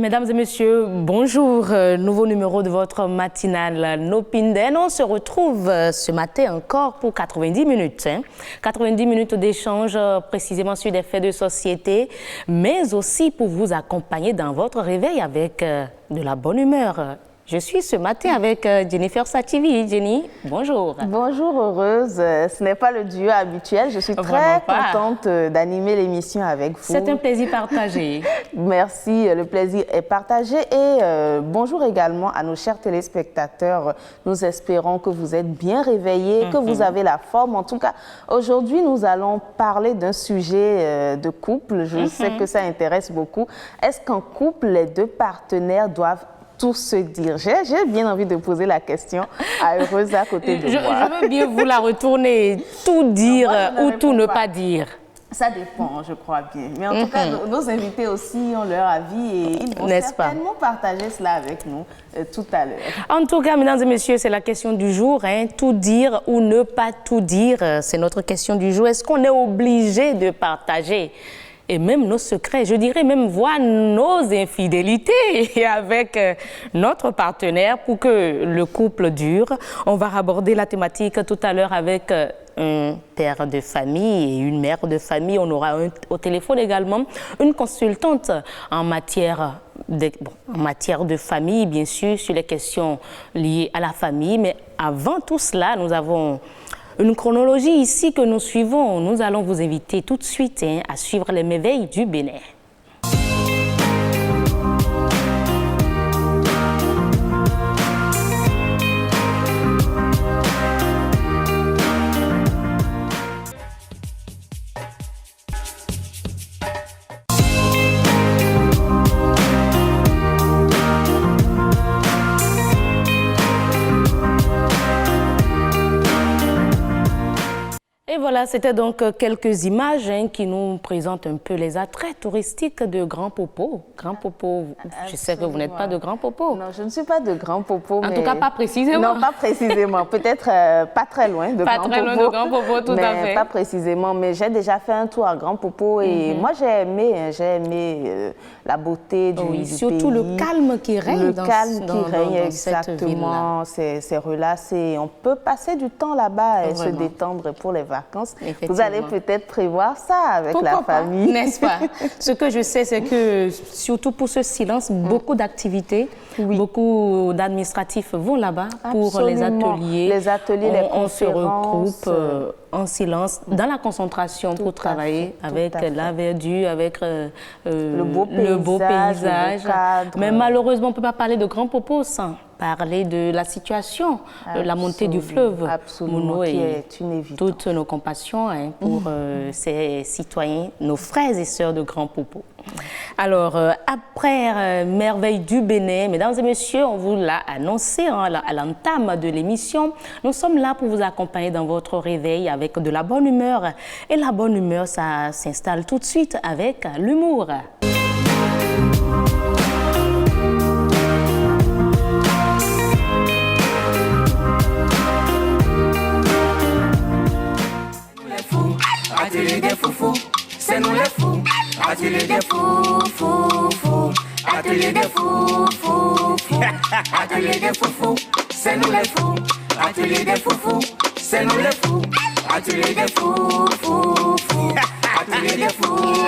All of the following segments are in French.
Mesdames et messieurs, bonjour. Nouveau numéro de votre matinale Nopinden. On se retrouve ce matin encore pour 90 minutes. 90 minutes d'échange précisément sur des faits de société, mais aussi pour vous accompagner dans votre réveil avec de la bonne humeur. Je suis ce matin avec Jennifer Sativi. Jenny, bonjour. Bonjour, heureuse. Ce n'est pas le duo habituel. Je suis très contente d'animer l'émission avec vous. C'est un plaisir partagé. Merci, le plaisir est partagé. Et bonjour également à nos chers téléspectateurs. Nous espérons que vous êtes bien réveillés, que vous avez la forme. En tout cas, aujourd'hui, nous allons parler d'un sujet de couple. Je sais que ça intéresse beaucoup. Est-ce qu'en couple, les deux partenaires doivent tout se dire? J'ai bien envie de poser la question à Heureuse à côté de moi. Je veux bien vous la retourner. Tout dire ou tout ne pas dire. Ça dépend, je crois bien. Mais en tout cas, nos invités aussi ont leur avis et ils vont certainement partager cela avec nous tout à l'heure. En tout cas, mesdames et messieurs, c'est la question du jour. Tout dire ou ne pas tout dire, c'est notre question du jour. Est-ce qu'on est obligé de partager et même nos secrets, je dirais même voir nos infidélités avec notre partenaire pour que le couple dure? On va aborder la thématique tout à l'heure avec un père de famille et une mère de famille. On aura au téléphone également une consultante en matière de famille, bien sûr, sur les questions liées à la famille. Mais avant tout cela, nous avons une chronologie ici que nous suivons. Nous allons vous inviter tout de suite à suivre les merveilles du Bénin. Et voilà, c'était donc quelques images qui nous présentent un peu les attraits touristiques de Grand Popo. Grand Popo, je sais que vous n'êtes pas de Grand Popo. Non, je ne suis pas de Grand Popo. En tout cas, pas précisément. Non, pas précisément. Peut-être pas très loin de Grand Popo. Pas très loin de Grand Popo, tout à fait. Pas précisément, mais j'ai déjà fait un tour à Grand Popo et moi j'ai aimé la beauté du pays. Surtout le calme qui règne dans exactement. C'est relâché. On peut passer du temps là-bas et se détendre pour les vacances. Vous allez peut-être prévoir ça avec la famille. N'est-ce pas? Ce que je sais, c'est que surtout pour ce silence, beaucoup d'activités, beaucoup d'administratifs vont là-bas pour les ateliers. Les ateliers, les conférences. On se regroupe en silence, dans la concentration pour travailler avec la verdure, avec le beau paysage. Mais malheureusement, on ne peut pas parler de Grand Popo sans parler de la situation, la montée du fleuve Mouno, qui est une évidence. Toutes nos compassions pour ces citoyens, nos frères et sœurs de Grand Popo. Alors, après Merveille du Bénin, mesdames et messieurs, on vous l'a annoncé à l'entame de l'émission, nous sommes là pour vous accompagner dans votre réveil avec de la bonne humeur. Et la bonne humeur, ça s'installe tout de suite avec l'humour. Atelier des foufous, c'est nous les fous. Atelier des foufous, atelier des foufous, atelier des foufous, c'est nous les fous. Atelier des foufous, c'est nous les fous. Atelier des foufous, atelier des foufous.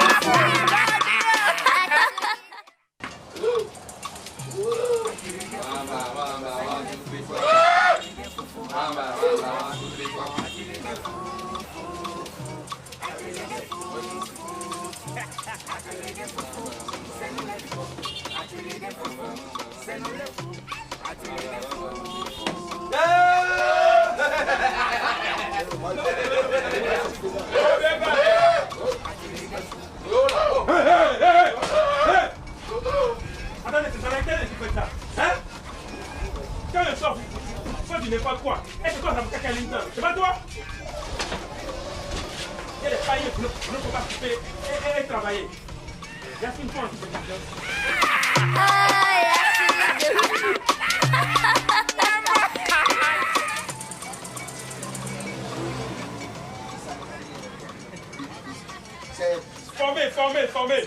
Attendez, c'est la télé qui fait ça. Hein? Quand le sort, tu n'es pas quoi? Et c'est toi, ça me cache à l'intérieur. C'est pas toi? Il y a des failles qui ne peuvent pas couper et travailler. Il y a une fois qui fait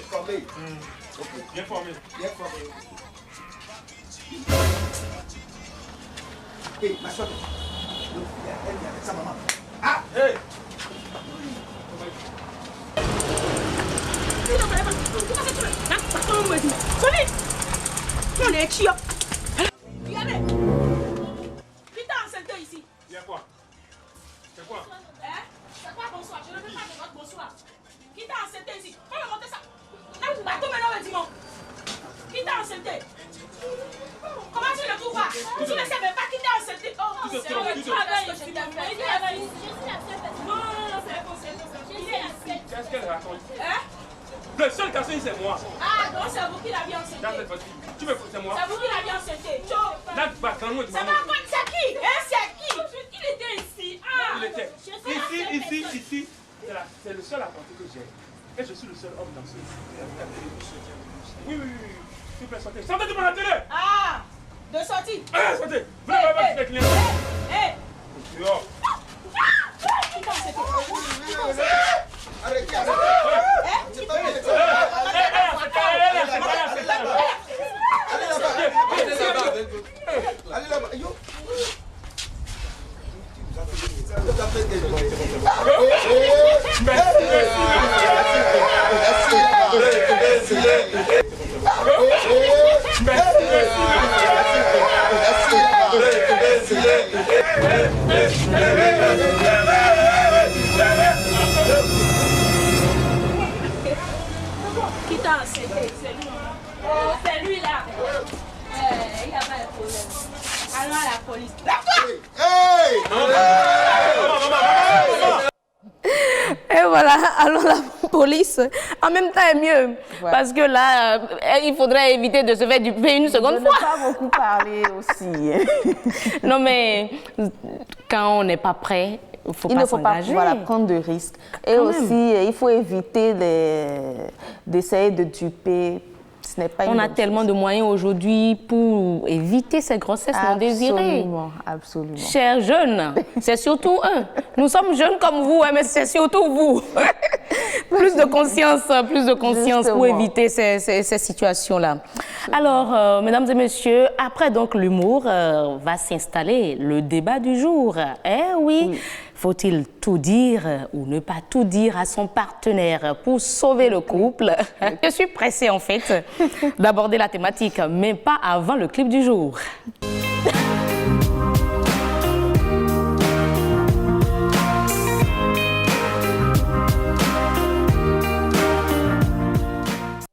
Formé. Bien formé. Bien formé. Hé, ma soeur. Elle vient avec sa maman. Ah! Hey! On est chiant. Regardez. Qui t'a enceinté ici? Il y a quoi? C'est quoi? Hein? C'est quoi bonsoir? Je ne veux pas de votre bonsoir. Qui t'a enceinté ici? Faut me monter ça. Là, vous battez maintenant le dimanche. Qui t'a enceinté? Comment tu le trouves pas? Tu ne sais même pas qui t'a enceinté. Oh, c'est le travail que je t'ai fait. Non, c'est impossible. Qu'est-ce qu'elle raconte? Hein? Le seul garçon, c'est moi. Ah, donc c'est vous qui l'avez enceinté. Dans cette partie. Tu me fous, c'est moi. C'est vous qui l'avez enceinté. Là, tu vas quand même. C'est ma faute, c'est qui? Hein, c'est qui? Il était ici. Ah! Il était. Ici. C'est le seul apprenti que j'ai. Et je suis le seul homme dans ce. Oui. S'il vous plaît, sortez. Sortez de la télé! Ah! De sortie! Sortez! Vous n'avez pas de clients. Dehors. Qui t'a enceinté? Arrêtez, Hein? allez là-bas. Yo. Qui t'a enceinté? C'est lui. Oh, c'est lui là. Il n'y a pas de problème. Allons à la police. Et voilà, alors la police, en même temps, est mieux. Ouais. Parce que là, il faudrait éviter de se faire duper une seconde De ne fois. pas beaucoup parler aussi. Non, mais quand on n'est pas prêt, il faut Il pas ne faut pas s'engager. prendre de risques. Et Quand aussi, il faut éviter d'essayer de duper. Ce n'est pas une On a bonne tellement chose. de moyens aujourd'hui pour éviter ces grossesses non désirées. Absolument. Chers jeunes, c'est surtout eux. Nous sommes jeunes comme vous, hein, mais c'est surtout vous. Plus de conscience pour Justement. éviter ces situations-là. Alors, mesdames et messieurs, après donc l'humour, va s'installer le débat du jour. Eh oui. Faut-il tout dire ou ne pas tout dire à son partenaire pour sauver le couple? Je suis pressée en fait d'aborder la thématique, mais pas avant le clip du jour.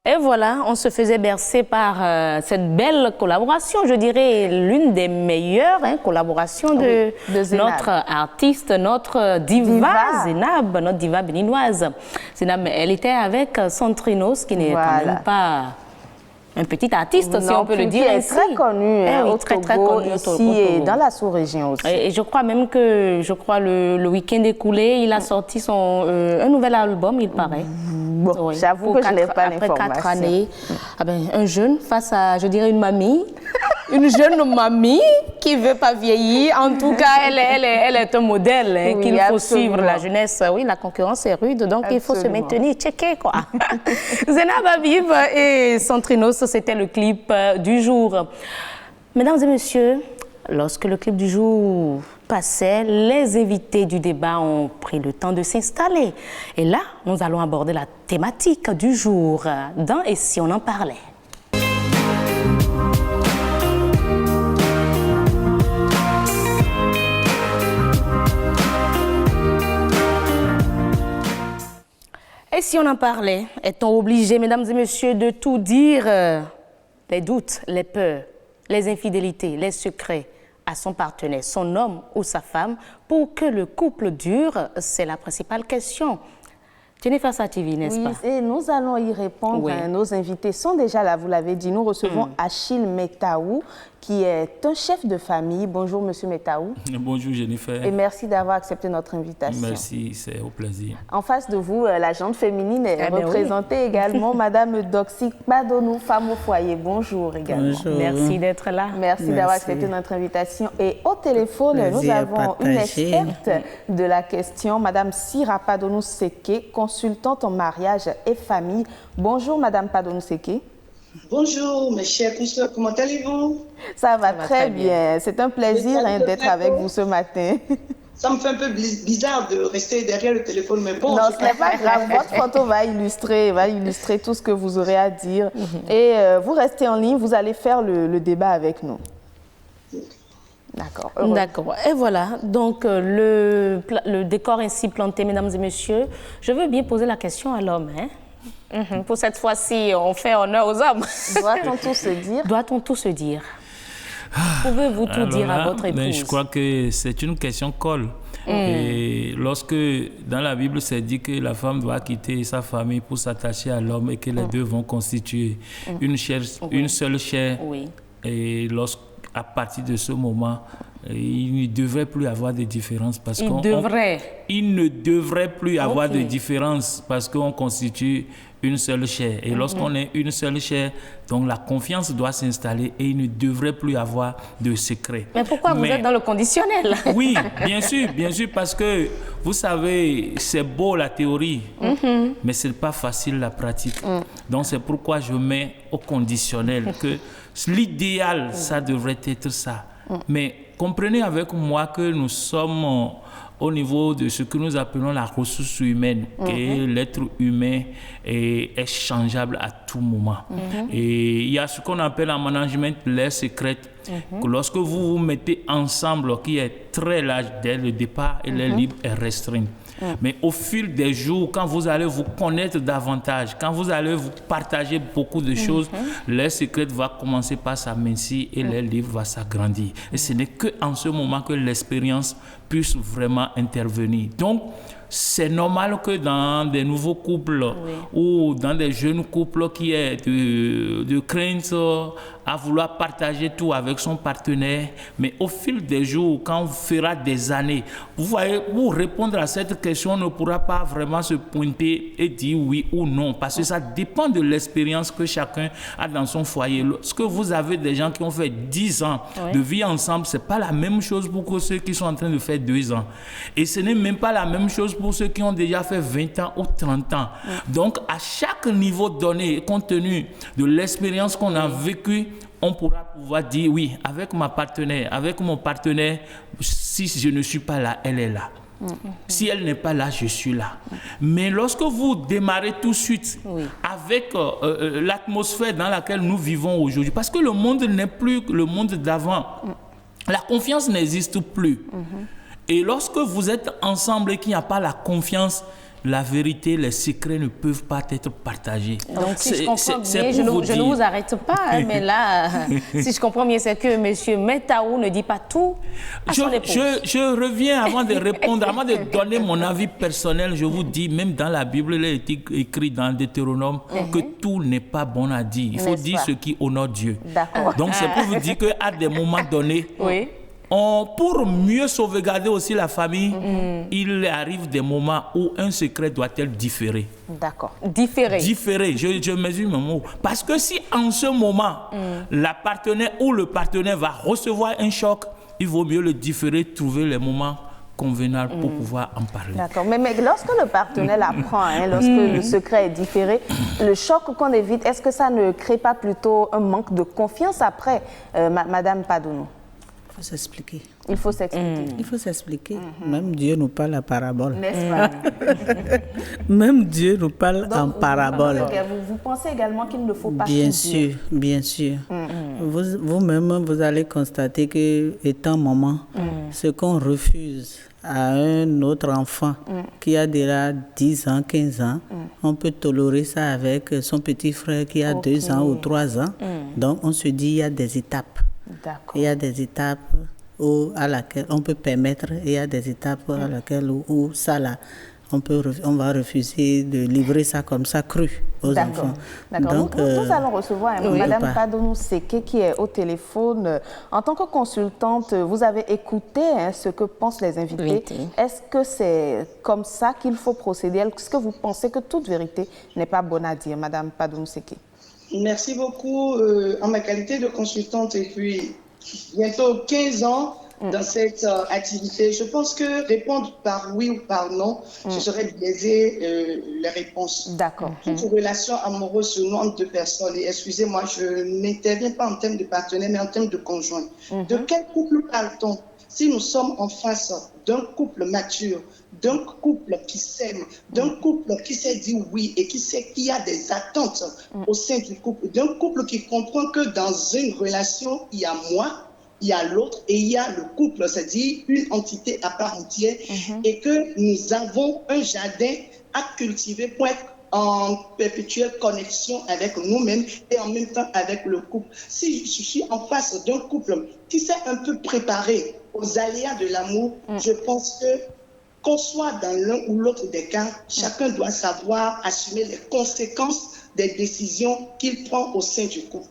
Et voilà, on se faisait bercer par cette belle collaboration, je dirais l'une des meilleures collaborations de Zénab. notre artiste, notre diva, Zénab, notre diva béninoise. Zénab, elle était avec Santrinos, qui n'est quand même pas un petit artiste, si on peut le dire est ainsi. très connu Oui, au très, Togo, très connu ici au et Togo. dans la sous-région aussi. Et je crois même que, le week-end écoulé, il a sorti un nouvel album, il paraît. Bon, Oui, j'avoue pour que je n'ai pas après 4 l'information. années, un jeune face à, je dirais, une mamie. Une jeune mamie qui ne veut pas vieillir. En tout cas, elle est un modèle Oui, qu'il faut absolument. suivre. La jeunesse, oui, la concurrence est rude, donc il faut se Absolument. maintenir, checker quoi. Zénab Habib et Santrinos, c'était le clip du jour. Mesdames et messieurs, lorsque le clip du jour passait, les invités du débat ont pris le temps de s'installer. Et là, nous allons aborder la thématique du jour dans Et si on en parlait? Et si on en parlait, est-on obligé, mesdames et messieurs, de tout dire? Les doutes, les peurs, les infidélités, les secrets à son partenaire, son homme ou sa femme, pour que le couple dure, c'est la principale question. Jennifer Sativi, n'est-ce pas? Et nous allons y répondre. Oui. Nos invités sont déjà là, vous l'avez dit. Nous recevons Achille Metaou, qui est un chef de famille. Bonjour, monsieur Metaou. Bonjour Jennifer. Et merci d'avoir accepté notre invitation. Merci, c'est au plaisir. En face de vous, la gente féminine est Ah ben représentée également. Madame Doxy Padonou, femme au foyer. Bonjour également. Bonjour. Merci d'être là. Merci d'avoir Merci. accepté notre invitation. Et au téléphone, nous Plaisir avons une partagé. experte de la question, Madame Sira Padonou Seke, consultante en mariage et famille. Bonjour, Madame Padonou Seke. Bonjour mes chers consoeurs, comment allez-vous? Ça va très bien. C'est un plaisir d'être avec vous ce matin. Ça me fait un peu bizarre de rester derrière le téléphone, mais bon. Non, ce n'est pas grave. Votre photo va illustrer tout ce que vous aurez à dire. Et vous restez en ligne, vous allez faire le débat avec nous. D'accord. D'accord. Et voilà, donc le décor ainsi planté, mesdames et messieurs. Je veux bien poser la question à l'homme. Pour cette fois-ci, on fait honneur aux hommes. Doit-on tout se dire? Doit-on tout se dire? Pouvez-vous tout dire à votre épouse? Je crois que c'est une question colle. Et lorsque dans la Bible c'est dit que la femme doit quitter sa famille pour s'attacher à l'homme et que les deux vont constituer une seule chair. Oui. Et à partir de ce moment, il ne devrait plus avoir de différence parce il ne devrait plus avoir de différence parce qu'on constitue une seule chair. Et lorsqu'on est une seule chair, donc la confiance doit s'installer et il ne devrait plus avoir de secret. Mais pourquoi vous êtes dans le conditionnel? Oui, bien sûr, parce que vous savez, c'est beau la théorie, mais ce n'est pas facile la pratique. Donc c'est pourquoi je mets au conditionnel que l'idéal, ça devrait être ça. Mais comprenez avec moi que nous sommes au niveau de ce que nous appelons la ressource humaine, que l'être humain est changeable à tout moment. Et il y a ce qu'on appelle en management l'air secrète, que lorsque vous vous mettez ensemble, qui est très large dès le départ, et l'air libre est restreint. Mais au fil des jours, quand vous allez vous connaître davantage, quand vous allez vous partager beaucoup de choses, l'air secret va commencer par s'amincir et l'air libre va s'agrandir. Et ce n'est qu'en ce moment que l'expérience puisse vraiment intervenir. Donc, c'est normal que dans des nouveaux couples ou dans des jeunes couples qui aient de crainte à vouloir partager tout avec son partenaire, mais au fil des jours, quand on fera des années, vous voyez, pour répondre à cette question, on ne pourra pas vraiment se pointer et dire oui ou non, parce que ça dépend de l'expérience que chacun a dans son foyer. Lorsque vous avez des gens qui ont fait 10 ans de vie ensemble, c'est pas la même chose pour que ceux qui sont en train de faire 2 ans. Et ce n'est même pas la même chose pour ceux qui ont déjà fait 20 ans ou 30 ans. Donc, à chaque niveau donné, compte tenu de l'expérience qu'on a vécue, on pourra pouvoir dire oui, avec mon partenaire, si je ne suis pas là, elle est là. Si elle n'est pas là, je suis là. Mais lorsque vous démarrez tout de suite avec l'atmosphère dans laquelle nous vivons aujourd'hui, parce que le monde n'est plus le monde d'avant, la confiance n'existe plus. Et lorsque vous êtes ensemble et qu'il n'y a pas la confiance, la vérité, les secrets ne peuvent pas être partagés. Donc, si je comprends bien, je ne vous arrête pas, mais là, si je comprends bien, c'est que M. Metaou ne dit pas tout à son épouse. Je reviens avant de répondre, avant de donner mon avis personnel. Je vous dis, même dans la Bible, il est écrit dans Deutéronome que tout n'est pas bon à dire. Il faut dire ce qui honore Dieu. Donc, c'est pour vous dire qu'à des moments donnés, pour mieux sauvegarder aussi la famille, il arrive des moments où un secret doit être différé. D'accord. Différé, je mesure mes mots. Parce que si en ce moment, la partenaire ou le partenaire va recevoir un choc, il vaut mieux le différer, trouver les moments convenables pour pouvoir en parler. D'accord. Mais lorsque le partenaire l'apprend, lorsque le secret est différé, le choc qu'on évite, est-ce que ça ne crée pas plutôt un manque de confiance après, Madame Padounou? Il faut s'expliquer. Il faut s'expliquer. Il faut s'expliquer. Même Dieu nous parle en parabole. N'est-ce pas? Même Dieu nous parle en parabole. Vous pensez également qu'il ne faut pas bien sûr, bien sûr. Vous-même, vous allez constater que, étant maman, ce qu'on refuse à un autre enfant qui a déjà 10 ans, 15 ans, on peut tolérer ça avec son petit frère qui a 2 ans ou 3 ans. Donc, on se dit il y a des étapes. Il y a des étapes à laquelle on peut permettre, et il y a des étapes à laquelle où ça là, on va refuser de livrer ça comme ça cru aux enfants. Donc, nous allons recevoir Madame Padounou Seke qui est au téléphone. En tant que consultante, vous avez écouté ce que pensent les invités. Est-ce que c'est comme ça qu'il faut procéder? Est-ce que vous pensez que toute vérité n'est pas bonne à dire, Madame Padounou Seke? Merci beaucoup. En ma qualité de consultante et puis bientôt 15 ans dans cette activité. Je pense que répondre par oui ou par non, ce serait biaiser les réponses. D'accord. Toute relation amoureuse se noue entre deux personnes. Et excusez-moi, je n'interviens pas en termes de partenaire, mais en termes de conjoint. De quel couple parle-t-on? Si nous sommes en face d'un couple mature, d'un couple qui s'aime, d'un couple qui s'est dit oui et qui sait qu'il y a des attentes au sein du couple, d'un couple qui comprend que dans une relation, il y a moi, il y a l'autre et il y a le couple, c'est-à-dire une entité à part entière, et que nous avons un jardin à cultiver pour être en perpétuelle connexion avec nous-mêmes et en même temps avec le couple. Si je suis en face d'un couple qui s'est un peu préparé aux aléas de l'amour, je pense que qu'on soit dans l'un ou l'autre des cas, chacun doit savoir assumer les conséquences des décisions qu'il prend au sein du couple.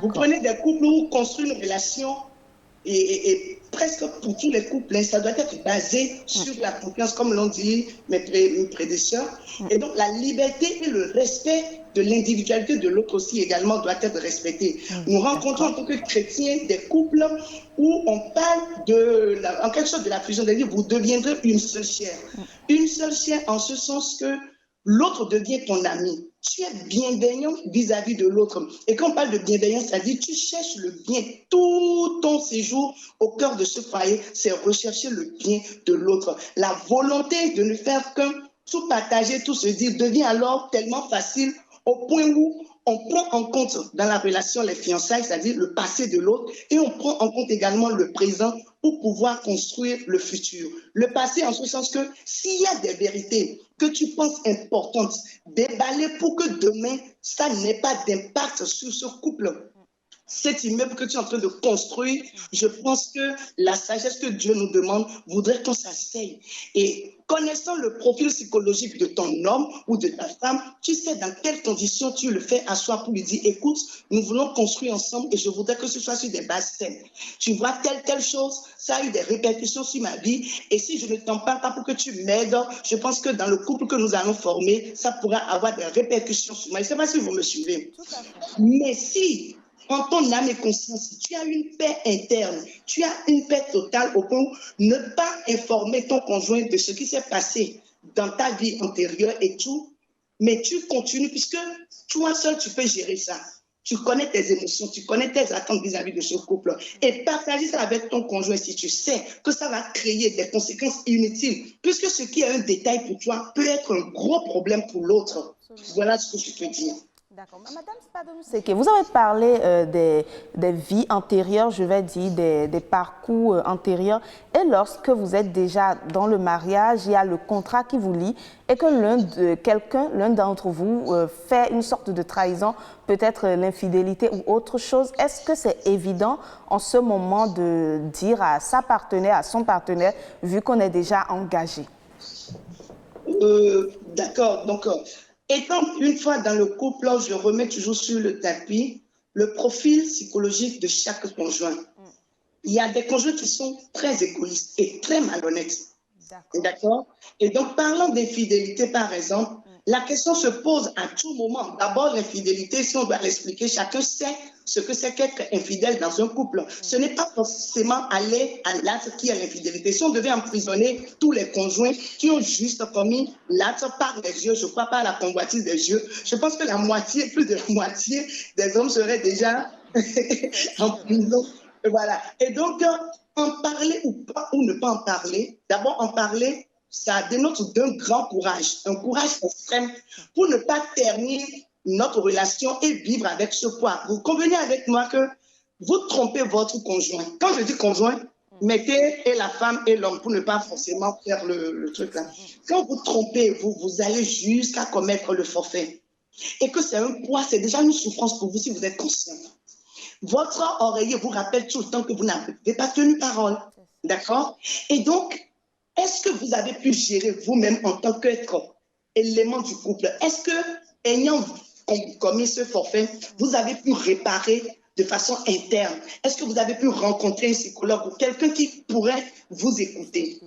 Vous prenez des couples où construire une relation et presque pour tous les couples, ça doit être basé sur la confiance, comme l'ont dit mes prédécesseurs. Et donc, la liberté et le respect de l'individualité de l'autre aussi également doit être respecté. Nous rencontrons en tant que chrétiens des couples où on parle en quelque sorte de la fusion, c'est-à-dire vous deviendrez une seule chair. Une seule chair en ce sens que l'autre devient ton ami. Tu es bienveillant vis-à-vis de l'autre. Et quand on parle de bienveillance, ça dit tu cherches le bien. Tout ton séjour au cœur de ce foyer, c'est rechercher le bien de l'autre. La volonté de ne faire qu'un, tout partager, tout se dire, devient alors tellement facile au point où on prend en compte dans la relation les fiançailles, c'est-à-dire le passé de l'autre, et on prend en compte également le présent pour pouvoir construire le futur. Le passé en ce sens que s'il y a des vérités que tu penses importantes, déballer pour que demain, ça n'ait pas d'impact sur ce couple. Cet immeuble que tu es en train de construire, je pense que la sagesse que Dieu nous demande voudrait qu'on s'asseye. Et connaissant le profil psychologique de ton homme ou de ta femme, tu sais dans quelles conditions tu le fais asseoir pour lui dire, écoute, nous voulons construire ensemble et je voudrais que ce soit sur des bases saines. Tu vois telle chose, ça a eu des répercussions sur ma vie et si je ne t'en parle pas pour que tu m'aides, je pense que dans le couple que nous allons former, ça pourra avoir des répercussions sur moi. Je ne sais pas si vous me suivez. Mais si en ton âme et conscience, tu as une paix interne, tu as une paix totale au point où ne pas informer ton conjoint de ce qui s'est passé dans ta vie antérieure et tout, mais tu continues puisque toi seul tu peux gérer ça. Tu connais tes émotions, tu connais tes attentes vis-à-vis de ce couple et partager ça avec ton conjoint si tu sais que ça va créer des conséquences inutiles puisque ce qui est un détail pour toi peut être un gros problème pour l'autre. Voilà ce que je peux dire. D'accord. Madame Spadomseke, vous avez parlé des vies antérieures, je vais dire, des parcours antérieurs. Et lorsque vous êtes déjà dans le mariage, il y a le contrat qui vous lie et que l'un d'entre vous fait une sorte de trahison, peut-être l'infidélité ou autre chose. Est-ce que c'est évident en ce moment de dire à sa partenaire, à son partenaire, vu qu'on est déjà engagé? D'accord. Donc, étant une fois dans le couple, je remets toujours sur le tapis le profil psychologique de chaque conjoint. Il y a des conjoints qui sont très égoïstes et très malhonnêtes. D'accord. Et donc, parlant d'infidélité, par exemple, la question se pose à tout moment. D'abord, l'infidélité, si on doit l'expliquer, chacun sait ce que c'est qu'être infidèle dans un couple. Ce n'est pas forcément aller à l'acte qui est l'infidélité. Si on devait emprisonner tous les conjoints qui ont juste commis l'acte par les yeux, je crois pas à la convoitise des yeux, je pense que la moitié, plus de la moitié des hommes seraient déjà en prison. Voilà. Et donc, en parler ou pas, ou ne pas en parler, d'abord en parler, ça dénote d'un grand courage, un courage extrême pour ne pas ternir notre relation et vivre avec ce poids. Vous convenez avec moi que vous trompez votre conjoint. Quand je dis conjoint, mettez et la femme et l'homme pour ne pas forcément faire le truc là. Quand vous trompez, vous allez jusqu'à commettre le forfait. Et que c'est un poids, c'est déjà une souffrance pour vous si vous êtes conscient. Votre oreiller vous rappelle tout le temps que vous n'avez pas tenu parole. D'accord? Et donc, est-ce que vous avez pu gérer vous-même en tant qu'être élément du couple? Est-ce que, ayant commis ce forfait, vous avez pu réparer de façon interne? Est-ce que vous avez pu rencontrer un psychologue ou quelqu'un qui pourrait vous écouter?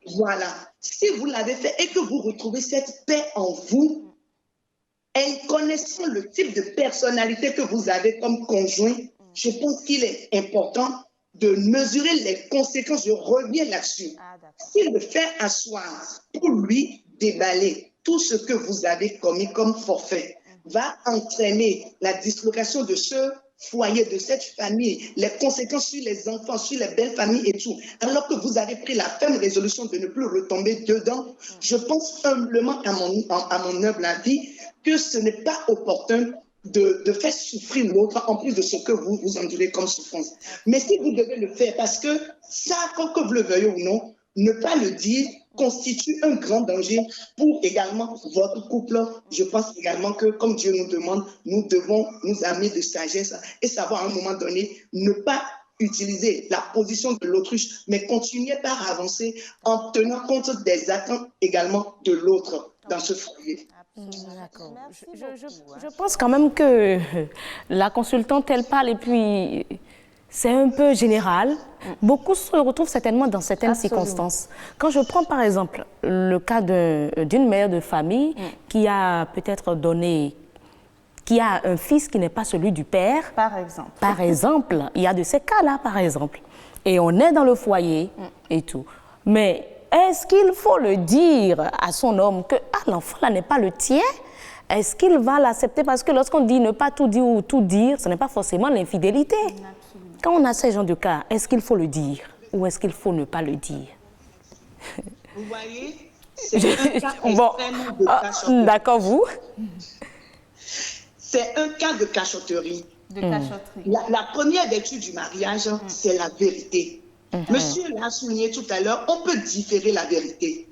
Voilà. Si vous l'avez fait et que vous retrouvez cette paix en vous, en connaissant le type de personnalité que vous avez comme conjoint, je pense qu'il est important de mesurer les conséquences. Je reviens là-dessus. S'il le fait asseoir pour lui déballer tout ce que vous avez commis comme forfait, va entraîner la dislocation de ce foyer, de cette famille, les conséquences sur les enfants, sur les belles familles et tout, alors que vous avez pris la ferme résolution de ne plus retomber dedans, je pense humblement à mon humble avis que ce n'est pas opportun de faire souffrir l'autre en plus de ce que vous endurez comme souffrance. Mais si vous devez le faire, parce que ça, que vous le veuillez ou non, ne pas le dire constitue un grand danger pour également votre couple. Je pense également que, comme Dieu nous demande, nous devons nous armer de sagesse et savoir à un moment donné ne pas utiliser la position de l'autruche, mais continuer par avancer en tenant compte des attentes également de l'autre dans ce foyer. D'accord. Je pense quand même que la consultante, elle parle et puis c'est un peu général. Beaucoup se retrouvent certainement dans certaines circonstances. Quand je prends par exemple le cas d'une mère de famille qui a peut-être donné, qui a un fils qui n'est pas celui du père. Par exemple. Par exemple, il y a de ces cas-là par exemple. Et on est dans le foyer et tout. Mais est-ce qu'il faut le dire à son homme que l'enfant là n'est pas le tien? Est-ce qu'il va l'accepter? Parce que lorsqu'on dit ne pas tout dire ou tout dire, ce n'est pas forcément l'infidélité. Quand on a ce genre de cas, est-ce qu'il faut le dire ou est-ce qu'il faut ne pas le dire? Vous voyez, c'est un cas extrêmement de cachotterie. D'accord, vous? C'est un cas de cachotterie. La première vertu du mariage, c'est la vérité. Monsieur l'a souligné tout à l'heure, on peut différer la vérité.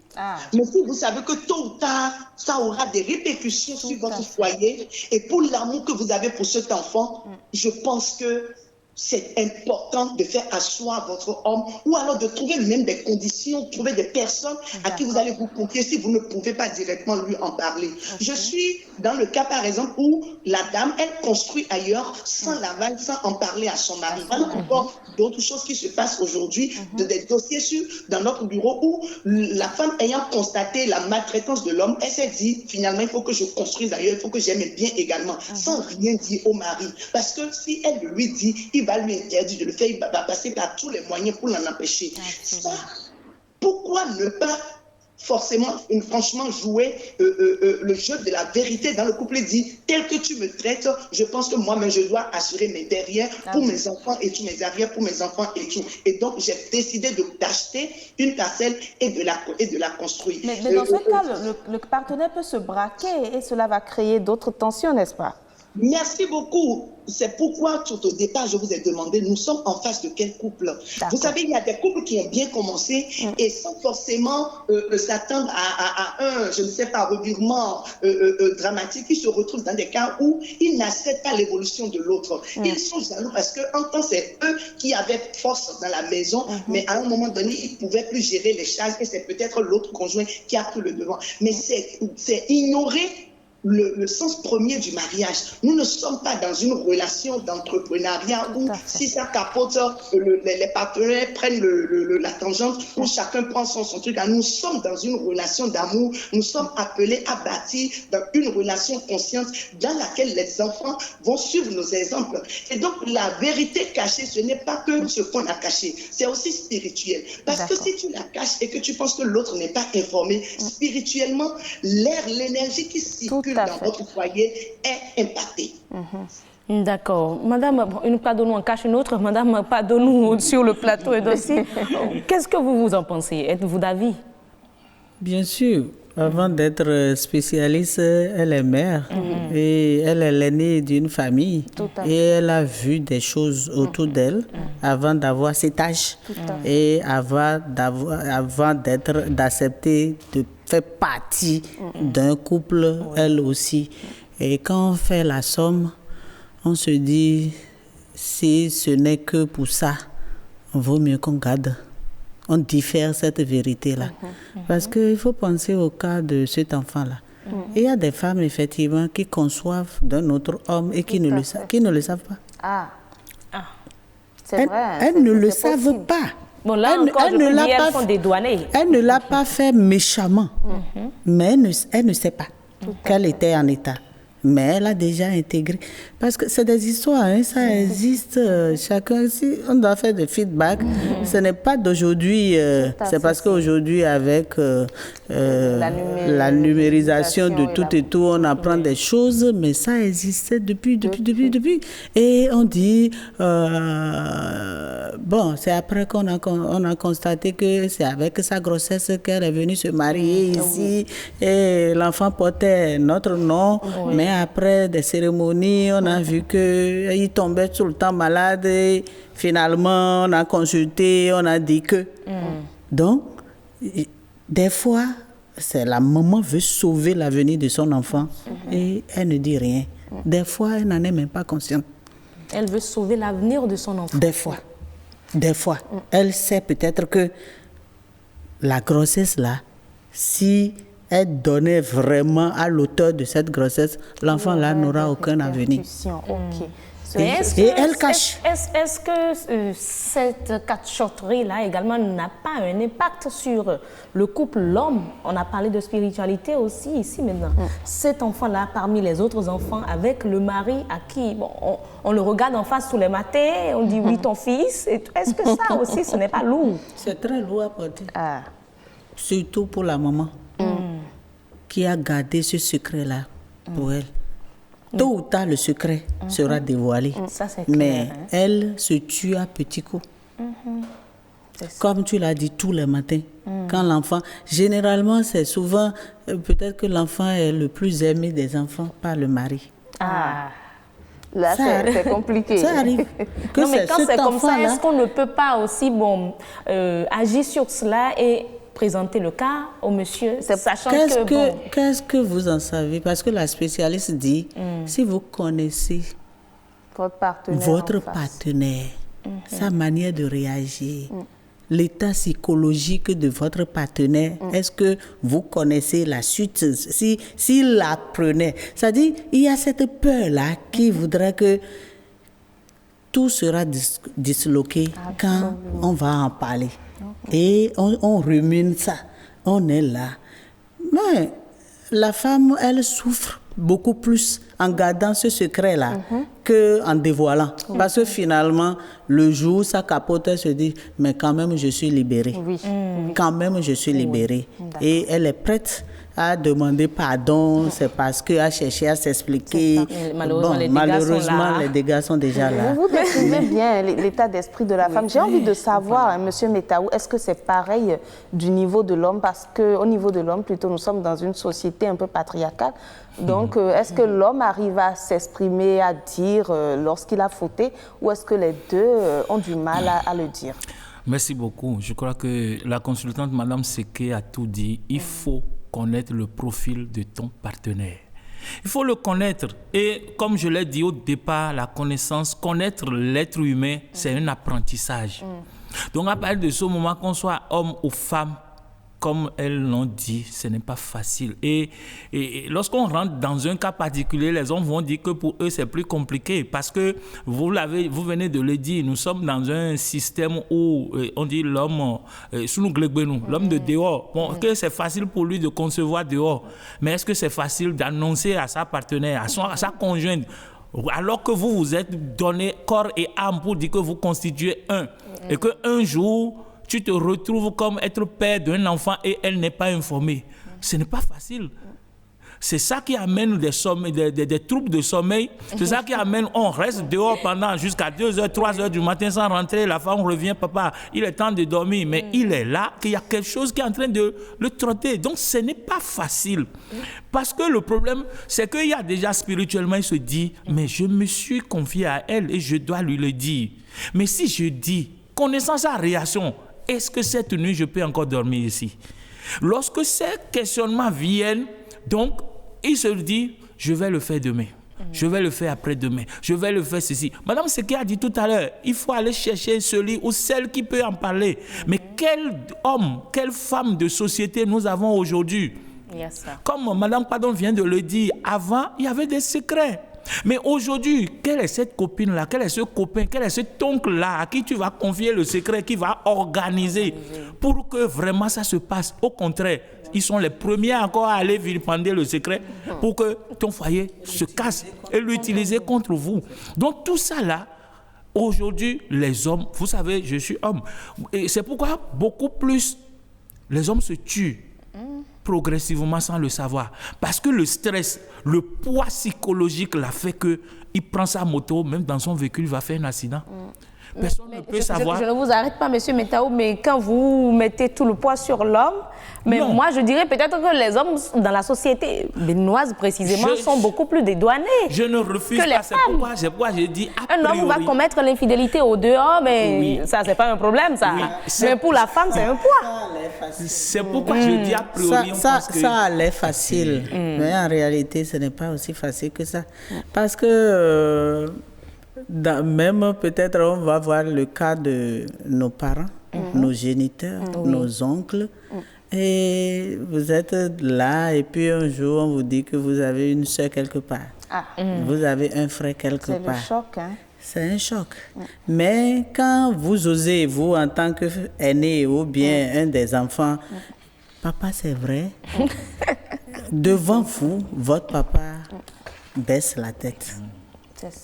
Mais si vous savez que tôt ou tard, ça aura des répercussions sur votre foyer et pour l'amour que vous avez pour cet enfant, je pense que c'est important de faire asseoir votre homme ou alors de trouver même des conditions, trouver des personnes à qui vous allez vous confier si vous ne pouvez pas directement lui en parler. Je suis dans le cas par exemple où la dame, elle construit ailleurs sans l'aval, sans en parler à son mari. Voilà encore d'autres choses qui se passent aujourd'hui, des dossiers dans notre bureau où la femme ayant constaté la maltraitance de l'homme, elle s'est dit finalement il faut que je construise ailleurs, il faut que j'aime bien également, sans rien dire au mari. Parce que si elle lui dit, il va lui interdire de le faire, il va passer par tous les moyens pour l'en empêcher. Ça, pourquoi ne pas forcément, franchement, jouer le jeu de la vérité dans le couple et dire, tel que tu me traites, je pense que moi-même, je dois assurer mes derrière pour mes enfants et tous mes arrières pour mes enfants et tout. Et donc, j'ai décidé d'acheter une parcelle et de la construire. Mais dans ce cas, le partenaire peut se braquer et cela va créer d'autres tensions, n'est-ce pas? Merci beaucoup. C'est pourquoi tout au départ, je vous ai demandé, nous sommes en face de quel couple? Vous savez, il y a des couples qui ont bien commencé et sans forcément s'attendre à un, je ne sais pas, revirement dramatique, ils se retrouvent dans des cas où ils n'acceptent pas l'évolution de l'autre. Ils sont jaloux parce qu'en temps, c'est eux qui avaient force dans la maison, mais à un moment donné, ils ne pouvaient plus gérer les charges et c'est peut-être l'autre conjoint qui a pris le devant. Mais c'est ignorer le sens premier du mariage. Nous ne sommes pas dans une relation d'entrepreneuriat où si ça capote, les partenaires prennent la tangente, où chacun prend son truc. Nous sommes dans une relation d'amour. Nous sommes appelés à bâtir dans une relation consciente dans laquelle les enfants vont suivre nos exemples. Et donc, la vérité cachée, ce n'est pas que ce qu'on a caché, c'est aussi spirituel. Parce que si tu la caches et que tu penses que l'autre n'est pas informé, spirituellement, l'énergie qui circule dans votre foyer est impactée. D'accord. Madame, une part de nous en cache une autre. Madame, pas de nous sur le plateau et dossier. Qu'est-ce que vous en pensez? Êtes-vous d'avis? Bien sûr. Avant d'être spécialiste, elle est mère et elle est l'aînée d'une famille et elle a vu des choses autour d'elle avant d'avoir cet âge et avant d'accepter de faire partie d'un couple, elle aussi. Et quand on fait la somme, on se dit, si ce n'est que pour ça, vaut mieux qu'on garde. On diffère cette vérité-là. Parce qu'il faut penser au cas de cet enfant-là. Il y a des femmes, effectivement, qui conçoivent d'un autre homme et qui ne le savent pas. C'est vrai. Elles ne le savent pas. Bon, là encore, elles sont dédouanées. Elle ne l'a pas fait méchamment, mais elle ne sait pas qu'elle était en état. mais elle a déjà intégré. Parce que c'est des histoires, hein, ça existe. Chacun, si on doit faire des feedbacks, ce n'est pas d'aujourd'hui. C'est parce qu'aujourd'hui, avec la numérisation de tout et tout, on apprend des choses, mais ça existait depuis. Et on dit, bon, c'est après qu'on a constaté que c'est avec sa grossesse qu'elle est venue se marier ici, et l'enfant portait notre nom, mais après des cérémonies, on a vu qu'il tombait tout le temps malade, et finalement, on a consulté, on a dit que... Donc, des fois, c'est la maman veut sauver l'avenir de son enfant, et elle ne dit rien. Des fois, elle n'en est même pas consciente. Elle veut sauver l'avenir de son enfant. Des fois. Elle sait peut-être que la grossesse là, si elle donnait vraiment à l'auteur de cette grossesse, l'enfant là n'aura aucun avenir. Et elle cache. Est-ce que cette cachotterie-là également n'a pas un impact sur le couple, l'homme? On a parlé de spiritualité aussi ici maintenant. Cet enfant-là, parmi les autres enfants, avec le mari à qui bon, on le regarde en face tous les matins, on dit oui, ton fils. Est-ce que ça aussi, ce n'est pas lourd? C'est très lourd à porter. Surtout pour la maman qui a gardé ce secret-là pour elle. Tôt ou tard, le secret sera dévoilé. Ça, c'est clair, mais elle se tue à petits coups. Comme tu l'as dit tous les matins. Quand l'enfant... Généralement, c'est souvent... peut-être que l'enfant est le plus aimé des enfants par le mari. Là, c'est compliqué. Ça arrive. Non, mais quand c'est comme ça, est-ce qu'on ne peut pas aussi agir sur cela et présenter le cas au monsieur, sachant Qu'est-ce que vous en savez? Parce que la spécialiste dit, si vous connaissez votre partenaire, sa manière de réagir, l'état psychologique de votre partenaire, est-ce que vous connaissez la suite? S'il la prenait, c'est-à-dire, il y a cette peur-là qui voudrait que tout sera disloqué quand on va en parler. Et on rumine ça, on est là. Mais la femme, elle souffre beaucoup plus en gardant ce secret-là qu'en dévoilant. Parce que finalement, le jour où ça capote, elle se dit, mais quand même, je suis libérée. Quand même, je suis libérée. Et elle est prête à demander pardon, c'est parce qu'elle a cherché à s'expliquer. Malheureusement, les dégâts sont déjà là. Vous décrivez bien l'état d'esprit de la femme. J'ai envie de savoir, Monsieur Metaou, est-ce que c'est pareil du niveau de l'homme? Parce qu'au niveau de l'homme, plutôt, nous sommes dans une société un peu patriarcale. Donc, est-ce que l'homme arrive à s'exprimer, à dire lorsqu'il a fauté, ou est-ce que les deux ont du mal à le dire? Merci beaucoup. Je crois que la consultante, Madame Seké, a tout dit. Il faut connaître le profil de ton partenaire. Il faut le connaître. Et comme je l'ai dit au départ, la connaissance, connaître l'être humain, c'est un apprentissage. Donc à partir de ce moment, qu'on soit homme ou femme, comme elles l'ont dit, ce n'est pas facile. Et lorsqu'on rentre dans un cas particulier, les hommes vont dire que pour eux, c'est plus compliqué. Parce que, vous venez de le dire, nous sommes dans un système où on dit l'homme, l'homme de dehors. Bon, que c'est facile pour lui de concevoir dehors. Mais est-ce que c'est facile d'annoncer à sa partenaire, à sa conjointe, alors que vous vous êtes donné corps et âme pour dire que vous constituez un, et qu'un jour, tu te retrouves comme être père d'un enfant et elle n'est pas informée. Ce n'est pas facile. C'est ça qui amène des troubles de sommeil. C'est ça qui amène, on reste dehors pendant jusqu'à 2h, 3h du matin sans rentrer. La femme revient, papa, il est temps de dormir. Mais il est là, qu'il y a quelque chose qui est en train de le trotter. Donc ce n'est pas facile. Parce que le problème, c'est qu'il y a déjà spirituellement, il se dit, mais je me suis confié à elle et je dois lui le dire. Mais si je dis, connaissant sa réaction, est-ce que cette nuit, je peux encore dormir ici? Lorsque ces questionnements viennent, donc, il se dit, je vais le faire demain. Je vais le faire après-demain. Je vais le faire ceci. Madame Seké a dit tout à l'heure, il faut aller chercher celui ou celle qui peut en parler. Mais quel homme, quelle femme de société nous avons aujourd'hui? Comme Madame Pardon vient de le dire, avant, il y avait des secrets. Mais aujourd'hui, quelle est cette copine-là, quel est ce copain, quel est cet oncle-là à qui tu vas confier le secret, qui va organiser pour que vraiment ça se passe? Au contraire, ils sont les premiers encore à aller vilipender le secret pour que ton foyer se casse et l'utiliser contre vous. Donc tout ça là, aujourd'hui, les hommes, vous savez, je suis homme. Et c'est pourquoi beaucoup plus les hommes se tuent progressivement sans le savoir. Parce que le stress, le poids psychologique l'a fait qu'il prend sa moto, même dans son véhicule, il va faire un accident. Personne ne peut savoir. Je ne vous arrête pas, monsieur Metao, mais quand vous mettez tout le poids sur l'homme, mais Non. moi je dirais peut-être que les hommes dans la société béninoise précisément sont beaucoup plus dédouanés. Je ne refuse que les pas, c'est pourquoi j'ai dit a Un homme va priori. commettre l'infidélité au dehors, mais Oui. ça c'est pas un problème ça. Oui, Mais pour la femme c'est un poids. C'est pourquoi je dis a priori. Ça a l'air facile, mais en réalité, ce n'est pas aussi facile que ça. Parce que même peut-être on va voir le cas de nos parents, nos géniteurs, nos oncles. Et vous êtes là et puis un jour on vous dit que vous avez une soeur quelque part. Vous avez un frère quelque part. C'est le choc, hein? C'est un choc. Mais quand vous osez, vous, en tant qu'aîné ou bien un des enfants, papa, c'est vrai, devant vous, votre papa baisse la tête.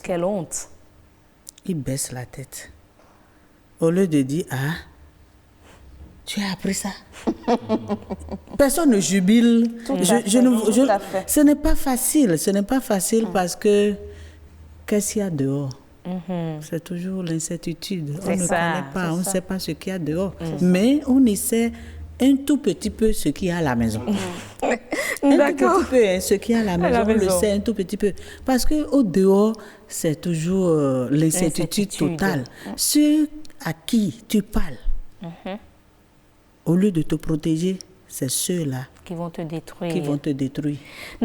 Quelle honte. Il baisse la tête. Au lieu de dire, ah, tu as appris ça. Personne ne jubile. Ce n'est pas facile. Ce n'est pas facile parce que qu'est-ce qu'il y a dehors? C'est toujours l'incertitude. On ne connaît pas, on ne sait pas ce qu'il y a dehors. Mais on essaie un tout petit peu ce qu'il y a à la maison. Un tout petit peu, hein, ce qu'il y a à la maison, on le sait un tout petit peu. Parce qu'au dehors, c'est toujours l'incertitude totale. Ceux à qui tu parles, au lieu de te protéger, c'est ceux-là qui vont te détruire.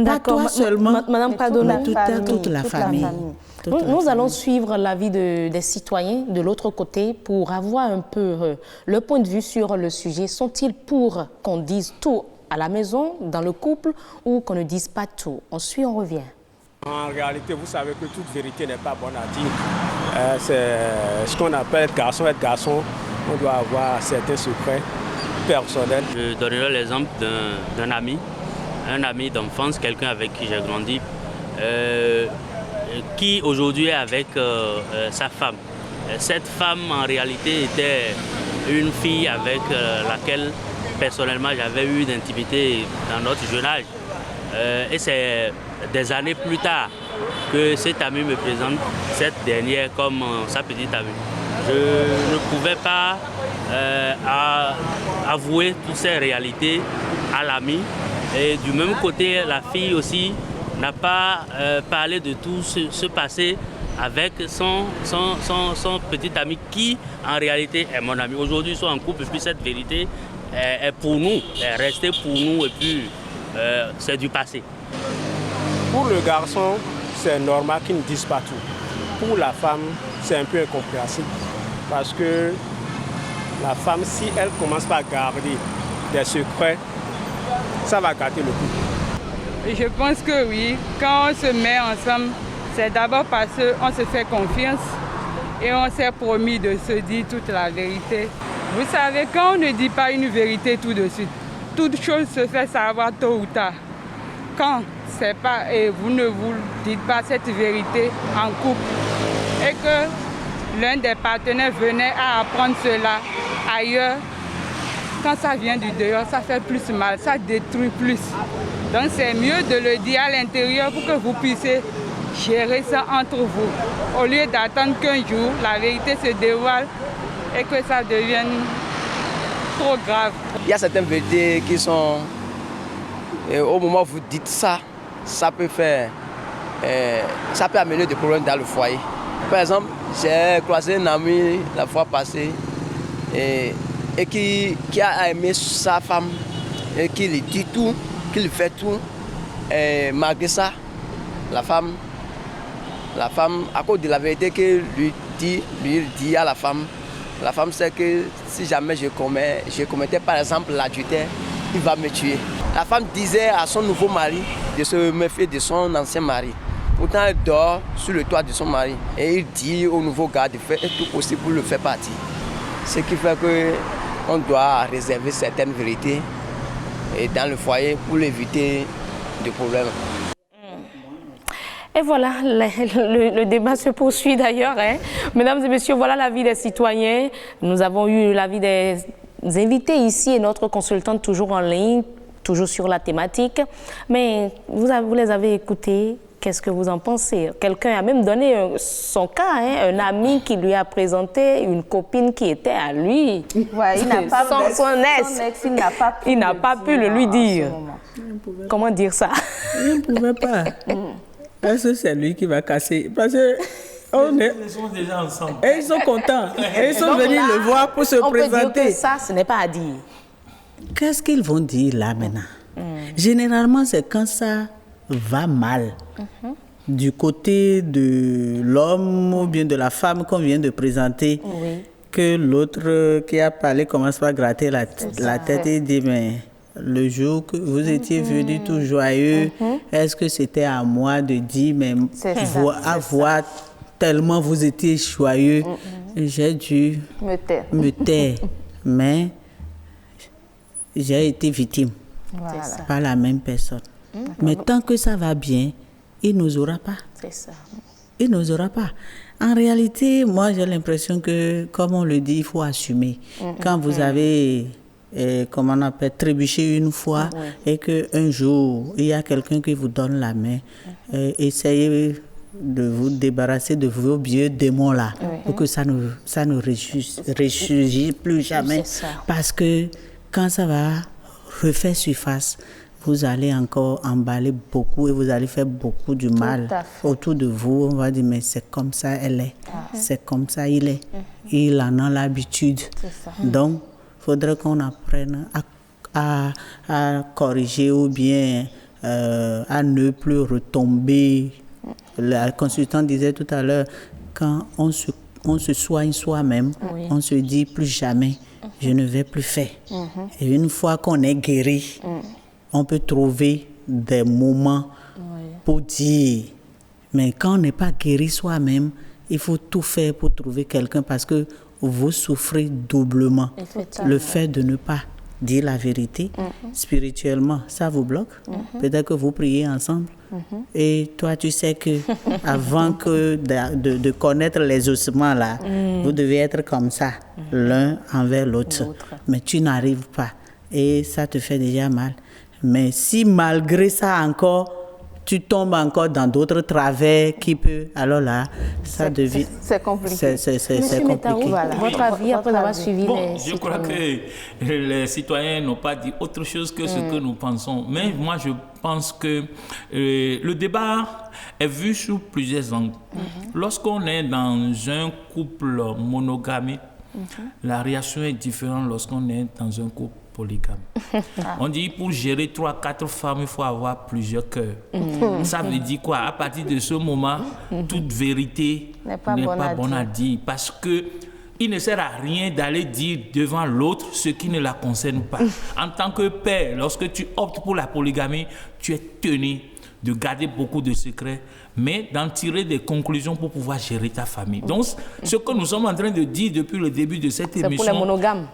Pas toi seulement, Madame Padona, toute la famille. Nous allons suivre l'avis des citoyens de l'autre côté pour avoir un peu leur point de vue sur le sujet. Sont-ils pour qu'on dise tout à la maison, dans le couple, ou qu'on ne dise pas tout? On suit, on revient. En réalité, vous savez que toute vérité n'est pas bonne à dire. C'est ce qu'on appelle garçon être garçon. On doit avoir certains secrets personnels. Je donnerai l'exemple d'un ami d'enfance, quelqu'un avec qui j'ai grandi, qui aujourd'hui est avec sa femme. Cette femme, en réalité, était une fille avec laquelle, personnellement, j'avais eu une intimité dans notre jeune âge. Et c'est des années plus tard que cet ami me présente cette dernière comme sa petite amie. Je ne pouvais pas avouer toutes ces réalités à l'ami. Et du même côté, la fille aussi n'a pas parlé de tout ce passé avec son petit ami qui, en réalité, est mon ami. Aujourd'hui, ils sont en couple et puis cette vérité est pour nous, est restée pour nous et puis c'est du passé. Pour le garçon, c'est normal qu'il ne dise pas tout. Pour la femme, c'est un peu incompréhensible parce que la femme, si elle commence par garder des secrets, ça va gâter le couple. Je pense que oui, quand on se met ensemble, c'est d'abord parce qu'on se fait confiance et on s'est promis de se dire toute la vérité. Vous savez, quand on ne dit pas une vérité tout de suite, toute chose se fait savoir tôt ou tard. Quand c'est pas, et vous ne vous dites pas cette vérité en couple et que l'un des partenaires venait à apprendre cela ailleurs, quand ça vient du dehors, ça fait plus mal, ça détruit plus. Donc c'est mieux de le dire à l'intérieur pour que vous puissiez gérer ça entre vous, au lieu d'attendre qu'un jour la vérité se dévoile et que ça devienne trop grave. Il y a certaines vérités qui sont, au moment où vous dites ça, ça peut amener des problèmes dans le foyer. Par exemple, j'ai croisé un ami la fois passée et qui a aimé sa femme et qui lui dit tout, qui lui fait tout. Et malgré ça, la femme, à cause de la vérité qu'il lui dit à la femme sait que si jamais je commettais par exemple l'adultère, il va me tuer. La femme disait à son nouveau mari de se méfier de son ancien mari. Pourtant, elle dort sur le toit de son mari. Et il dit au nouveau gars de faire tout possible pour le faire partir. Ce qui fait qu'on doit réserver certaines vérités dans le foyer pour éviter des problèmes. Et voilà, le débat se poursuit d'ailleurs. Hein. Mesdames et messieurs, voilà l'avis des citoyens. Nous avons eu l'avis des invités ici et notre consultante toujours en ligne, toujours sur la thématique. Mais vous les avez écoutés. Qu'est-ce que vous en pensez? Quelqu'un a même donné son cas, hein, un ami qui lui a présenté une copine qui était à lui. Ouais, il n'a pas son ex, il n'a pas pu le lui dire. Comment dire ça? Il ne pouvait pas. Parce que c'est lui qui va casser. Parce que ils sont déjà ensemble. Et ils sont contents. Et ils sont venus le voir pour se présenter. On peut dire que ça, ce n'est pas à dire. Qu'est-ce qu'ils vont dire là maintenant? Généralement, c'est quand ça va mal. Du côté de l'homme ou bien de la femme qu'on vient de présenter, que l'autre qui a parlé commence par gratter la tête et dit mais le jour que vous étiez venu tout joyeux, est-ce que c'était à moi de dire mais voir tellement vous étiez joyeux, j'ai dû me taire. Mais j'ai été victime par la même personne. Mais tant que ça va bien, il ne nous aura pas. C'est ça. Il ne nous aura pas. En réalité, moi, j'ai l'impression que, comme on le dit, il faut assumer. Quand vous avez, comment on appelle, trébuché une fois et qu'un jour, il y a quelqu'un qui vous donne la main, essayez de vous débarrasser de vos vieux démons-là pour que ça ne ressurgisse plus jamais. Parce que quand ça va refaire surface, vous allez encore emballer beaucoup et vous allez faire beaucoup du mal autour de vous. On va dire, mais c'est comme ça elle est. C'est comme ça il est. Il en a l'habitude. Donc, il faudrait qu'on apprenne à corriger ou bien à ne plus retomber. La consultante disait tout à l'heure, quand on se soigne soi-même, on se dit plus jamais, je ne vais plus faire. Et une fois qu'on est guéri, on peut trouver des moments pour dire, mais quand on n'est pas guéri soi-même, il faut tout faire pour trouver quelqu'un parce que vous souffrez doublement. Le fait de ne pas dire la vérité, spirituellement, ça vous bloque. Peut-être que vous priez ensemble et toi, tu sais que avant que de connaître les ossements là, vous devez être comme ça, l'un envers l'autre. Mais tu n'arrives pas et ça te fait déjà mal. Mais si malgré ça encore, tu tombes encore dans d'autres travers qui peut, alors là, ça devient... C'est compliqué. C'est compliqué. Voilà. Votre avis après avoir suivi les je crois que les citoyens n'ont pas dit autre chose que ce que nous pensons. Mais moi, je pense que le débat est vu sous plusieurs angles. Lorsqu'on est dans un couple monogamique, la réaction est différente lorsqu'on est dans un couple polygame. On dit pour gérer 3-4 femmes, il faut avoir plusieurs cœurs. Ça veut dire quoi? À partir de ce moment, toute vérité n'est pas bonne à dire. Parce que il ne sert à rien d'aller dire devant l'autre ce qui ne la concerne pas. En tant que père, lorsque tu optes pour la polygamie, tu es tenu de garder beaucoup de secrets, mais d'en tirer des conclusions pour pouvoir gérer ta famille. Donc, ce que nous sommes en train de dire depuis le début de cette émission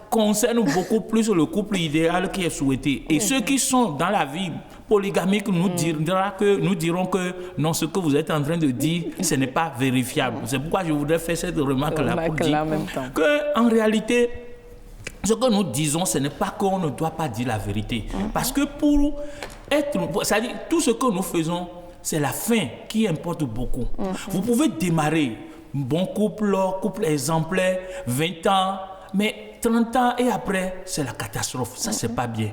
concerne beaucoup plus le couple idéal qui est souhaité. Et ceux qui sont dans la vie polygamique nous diront que non, ce que vous êtes en train de dire, ce n'est pas vérifiable. C'est pourquoi je voudrais faire cette remarque-là pour dire qu'en réalité, ce que nous disons, ce n'est pas qu'on ne doit pas dire la vérité. Parce que c'est-à-dire, tout ce que nous faisons, c'est la fin qui importe beaucoup. Vous pouvez démarrer, bon couple exemplaire, 20 ans, mais 30 ans et après, c'est la catastrophe. Ça, c'est pas bien.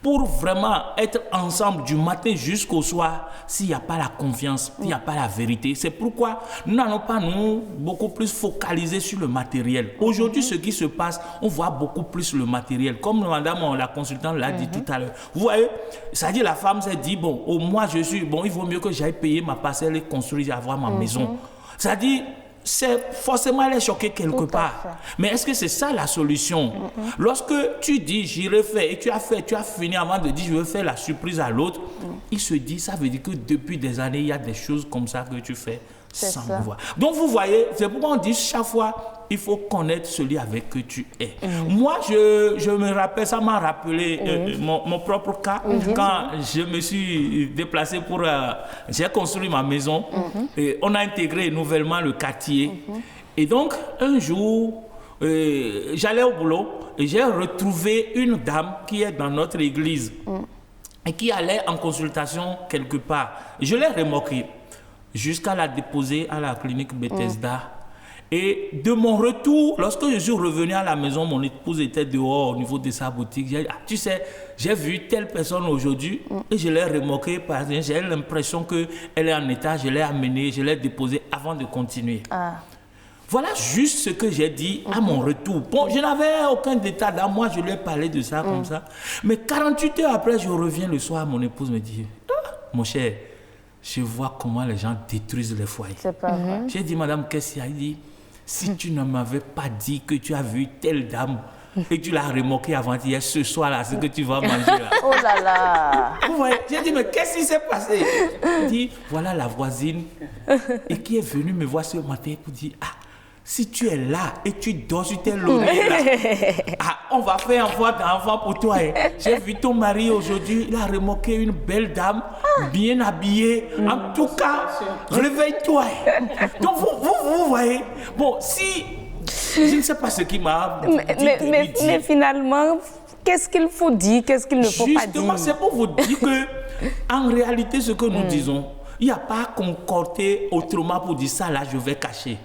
Pour vraiment être ensemble du matin jusqu'au soir, s'il n'y a pas la confiance, s'il n'y a pas la vérité, c'est pourquoi nous n'allons pas nous beaucoup plus focaliser sur le matériel. Aujourd'hui, ce qui se passe, on voit beaucoup plus le matériel. Comme madame, la consultante l'a dit tout à l'heure. Vous voyez, c'est-à-dire la femme s'est dit, bon, au moins il vaut mieux que j'aille payer ma parcelle et construire, avoir ma maison. C'est-à-dire, c'est forcément aller choquer quelque part. Mais est-ce que c'est ça la solution? Lorsque tu dis j'irai faire et tu as fini avant de dire je veux faire la surprise à l'autre, il se dit, ça veut dire que depuis des années, il y a des choses comme ça que tu fais sans le voir. Donc vous voyez, c'est pourquoi on dit chaque fois, il faut connaître celui avec que tu es. Moi, je me rappelle, ça m'a rappelé mon propre cas, quand je me suis déplacé pour... j'ai construit ma maison, et on a intégré nouvellement le quartier. Et donc, un jour, j'allais au boulot et j'ai retrouvé une dame qui est dans notre église et qui allait en consultation quelque part. Je l'ai remarqué jusqu'à la déposer à la clinique Bethesda. Et de mon retour, lorsque je suis revenu à la maison, mon épouse était dehors au niveau de sa boutique. J'ai dit, tu sais, j'ai vu telle personne aujourd'hui et je l'ai remarqué. J'ai l'impression qu'elle est en état, je l'ai amenée, je l'ai déposée avant de continuer. Voilà juste ce que j'ai dit à mon retour. Bon, je n'avais aucun détail dans moi, je lui ai parlé de ça comme ça. Mais 48 heures après, je reviens le soir, mon épouse me dit, mon cher, je vois comment les gens détruisent les foyers. C'est pas vrai. J'ai dit, madame, qu'est-ce qu'il y a? Il dit, si tu ne m'avais pas dit que tu as vu telle dame et que tu l'as remarqué avant-hier, ce soir-là, ce que tu vas manger là. Oh là là. Vous voyez, j'ai dit, mais qu'est-ce qui s'est passé? Il dit, voilà la voisine et qui est venue me voir ce matin pour dire, si tu es là et tu dors sur tes lauriers là, on va faire un voie d'enfant pour toi. J'ai vu ton mari aujourd'hui, il a remarqué une belle dame, bien habillée. En tout cas, réveille-toi. Donc vous voyez, bon, si... Je ne sais pas ce qui m'a dit mais finalement, qu'est-ce qu'il faut dire, qu'est-ce qu'il ne faut pas dire? Justement, c'est pour vous dire que, en réalité, ce que nous disons, il n'y a pas concordé autrement pour dire ça, là, je vais cacher.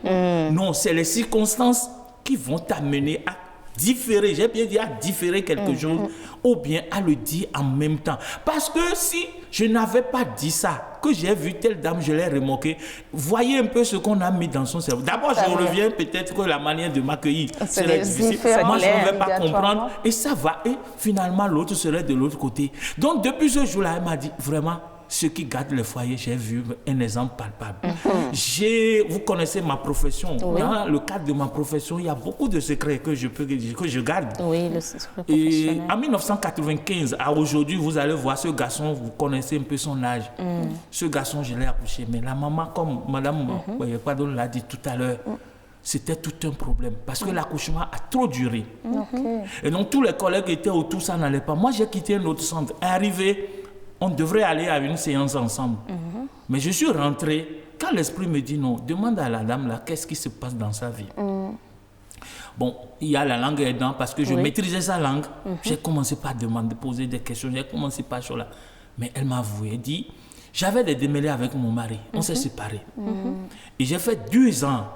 Non, c'est les circonstances qui vont t'amener à différer, j'ai bien dit à différer quelque chose, ou bien à le dire en même temps. Parce que si je n'avais pas dit ça, que j'ai vu telle dame, je l'ai remarqué, voyez un peu ce qu'on a mis dans son cerveau. D'abord, je reviens peut-être que la manière de m'accueillir serait difficile. Moi, je ne vais pas comprendre. Et ça va. Et finalement, l'autre serait de l'autre côté. Donc, depuis ce jour-là, elle m'a dit, vraiment, ceux qui gardent le foyer, j'ai vu un exemple palpable. Vous connaissez ma profession. Oui. Dans le cadre de ma profession, il y a beaucoup de secrets que je garde. Oui, le secret Et professionnel. en 1995 à aujourd'hui, vous allez voir ce garçon, vous connaissez un peu son âge. Ce garçon, je l'ai accouché. Mais la maman, comme Madame Pardon l'a dit tout à l'heure, c'était tout un problème parce que l'accouchement a trop duré. Et donc tous les collègues étaient autour, ça n'allait pas. Moi, j'ai quitté un autre centre. Arrivé, on devrait aller à une séance ensemble. Mais je suis rentré, quand l'esprit me dit non, demande à la dame là, qu'est-ce qui se passe dans sa vie. Bon, il y a la langue aidant parce que je maîtrisais sa langue. J'ai commencé par demander, poser des questions, j'ai commencé par ça là. Mais elle m'a avoué, elle dit, j'avais des démêlés avec mon mari, on s'est séparés. Et j'ai fait 2 ans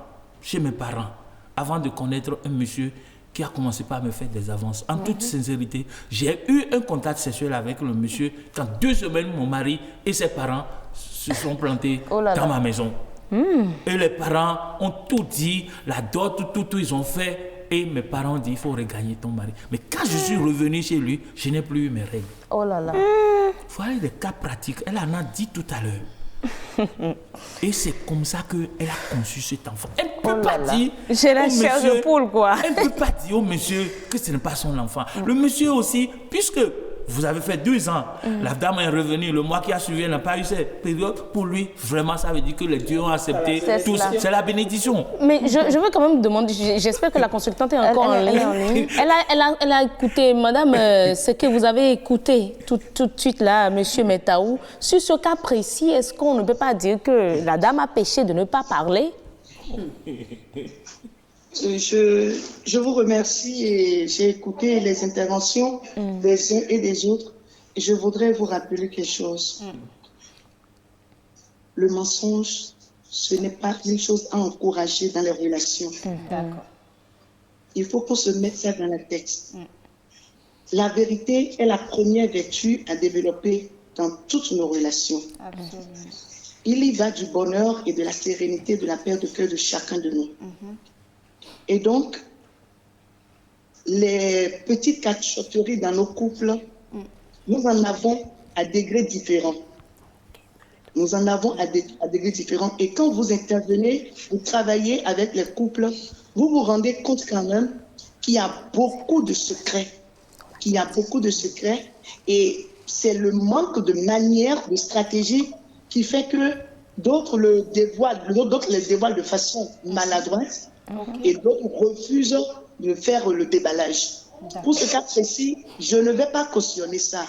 chez mes parents avant de connaître un monsieur qui a commencé par me faire des avances. En toute sincérité, j'ai eu un contact sexuel avec le monsieur quand 2 semaines, mon mari et ses parents se sont plantés dans ma maison. Et les parents ont tout dit, la dot, tout, ils ont fait. Et mes parents ont dit, il faut regagner ton mari. Mais quand je suis revenu chez lui, je n'ai plus eu mes règles. Oh là là. Voilà des cas pratiques. Elle en a dit tout à l'heure. Et c'est comme ça qu'elle a conçu cet enfant. Elle ne peut pas dire j'ai la chair de poule, quoi. Elle ne peut pas dire au monsieur que ce n'est pas son enfant. Le monsieur aussi, puisque vous avez fait 2 ans, la dame est revenue, le mois qui a suivi, elle n'a pas eu cette période. Pour lui, vraiment, ça veut dire que les dieux ont accepté tout. C'est la bénédiction. Mais je veux quand même demander, j'espère que la consultante est encore en ligne. Elle a écouté, madame, ce que vous avez écouté tout de suite là, monsieur Metaou. Sur ce cas précis, est-ce qu'on ne peut pas dire que la dame a péché de ne pas parler? Je vous remercie et j'ai écouté les interventions des uns et des autres. Et je voudrais vous rappeler quelque chose. Le mensonge, ce n'est pas une chose à encourager dans les relations. Il faut qu'on se mette ça dans la tête. La vérité est la première vertu à développer dans toutes nos relations. Il y va du bonheur et de la sérénité, de la paix de cœur de chacun de nous. Et donc, les petites cachotteries dans nos couples, nous en avons à degrés différents. Nous en avons à degrés différents. Et quand vous intervenez, vous travaillez avec les couples, vous vous rendez compte quand même qu'il y a beaucoup de secrets. Et c'est le manque de manière, de stratégie qui fait que d'autres les dévoilent de façon maladroite et d'autres refusent de faire le déballage. Pour ce cas précis, je ne vais pas cautionner ça.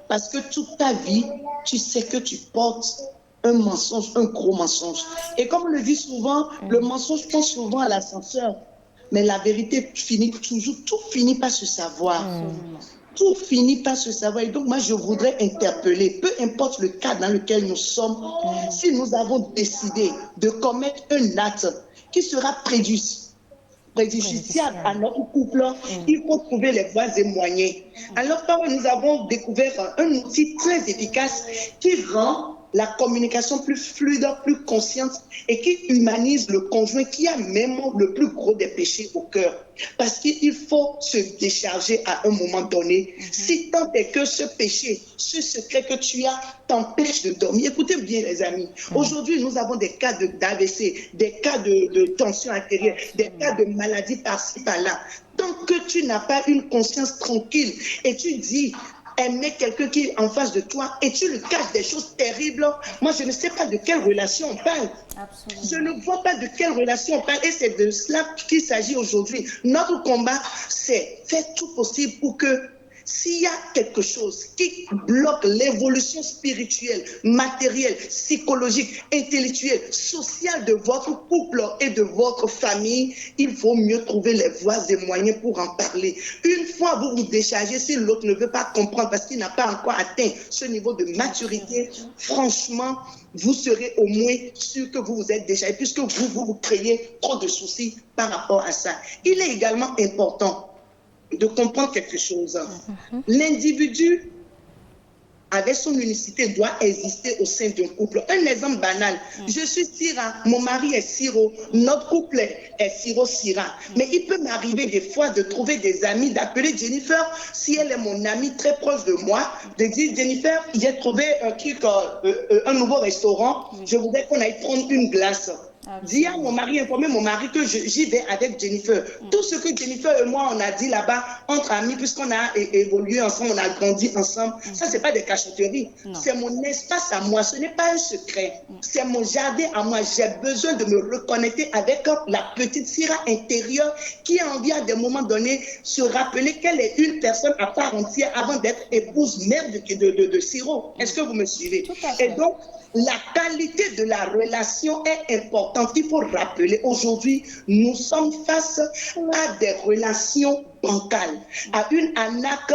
Parce que toute ta vie, tu sais que tu portes un mensonge, un gros mensonge. Et comme on le dit souvent, le mensonge prend souvent à l'ascenseur. Mais la vérité finit toujours, tout finit par se savoir. Tout finit par se savoir. Et donc moi, je voudrais interpeller, peu importe le cas dans lequel nous sommes, si nous avons décidé de commettre un acte qui sera préjudiciable à notre couple, il faut trouver les voies et moyens. Alors, nous avons découvert un outil très efficace qui rend la communication plus fluide, plus consciente et qui humanise le conjoint qui a même le plus gros des péchés au cœur. Parce qu'il faut se décharger à un moment donné. Si tant est que ce péché, ce secret que tu as t'empêche de dormir. Écoutez bien les amis, aujourd'hui nous avons des cas d'AVC, des cas de tension artérielle, des cas de maladies par-ci par-là. Tant que tu n'as pas une conscience tranquille et tu dis aimer quelqu'un qui est en face de toi et tu lui caches des choses terribles, moi je ne sais pas de quelle relation on parle. Absolument. Je ne vois pas de quelle relation on parle et c'est de cela qu'il s'agit aujourd'hui. Notre combat, c'est faire tout possible pour que s'il y a quelque chose qui bloque l'évolution spirituelle, matérielle, psychologique, intellectuelle, sociale de votre couple et de votre famille, il faut mieux trouver les voies et moyens pour en parler. Une fois vous vous déchargez, si l'autre ne veut pas comprendre parce qu'il n'a pas encore atteint ce niveau de maturité, franchement, vous serez au moins sûr que vous vous êtes déchargé puisque vous créez trop de soucis par rapport à ça. Il est également important de comprendre quelque chose. L'individu, avec son unicité, doit exister au sein d'un couple. Un exemple banal. Je suis Syrah, mon mari est Siro, notre couple est Siro-Syrah. Mais il peut m'arriver des fois de trouver des amis, d'appeler Jennifer, si elle est mon amie très proche de moi, de dire Jennifer, j'ai trouvé un nouveau restaurant, je voudrais qu'on aille prendre une glace. Dis à mon mari, informer mon mari que j'y vais avec Jennifer. Tout ce que Jennifer et moi, on a dit là-bas, entre amis, puisqu'on a évolué ensemble, on a grandi ensemble, ça, c'est pas des cachotteries. C'est mon espace à moi, ce n'est pas un secret. C'est mon jardin à moi. J'ai besoin de me reconnecter avec la petite Syrah intérieure qui a envie à des moments donnés se rappeler qu'elle est une personne à part entière avant d'être épouse mère de Siro. Est-ce que vous me suivez? Et donc, la qualité de la relation est importante. Il faut rappeler, aujourd'hui, nous sommes face à des relations bancales, à une arnaque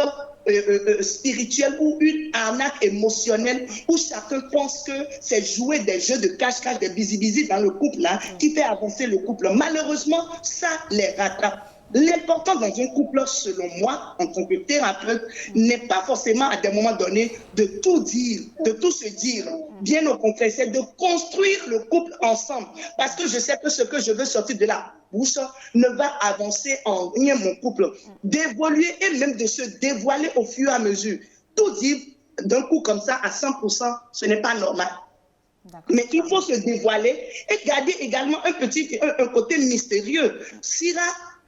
spirituelle ou une arnaque émotionnelle où chacun pense que c'est jouer des jeux de cache-cache, des bisi-bisi dans le couple là, qui fait avancer le couple. Malheureusement, ça les rattrape. L'important dans un couple, selon moi, en tant que thérapeute, n'est pas forcément à des moments donnés de tout dire, de tout se dire. Bien au contraire, c'est de construire le couple ensemble. Parce que je sais que ce que je veux sortir de la bouche ne va avancer en rien mon couple. D'évoluer et même de se dévoiler au fur et à mesure. Tout dire d'un coup comme ça à 100%, ce n'est pas normal. Mais il faut se dévoiler et garder également un côté mystérieux. Syrah,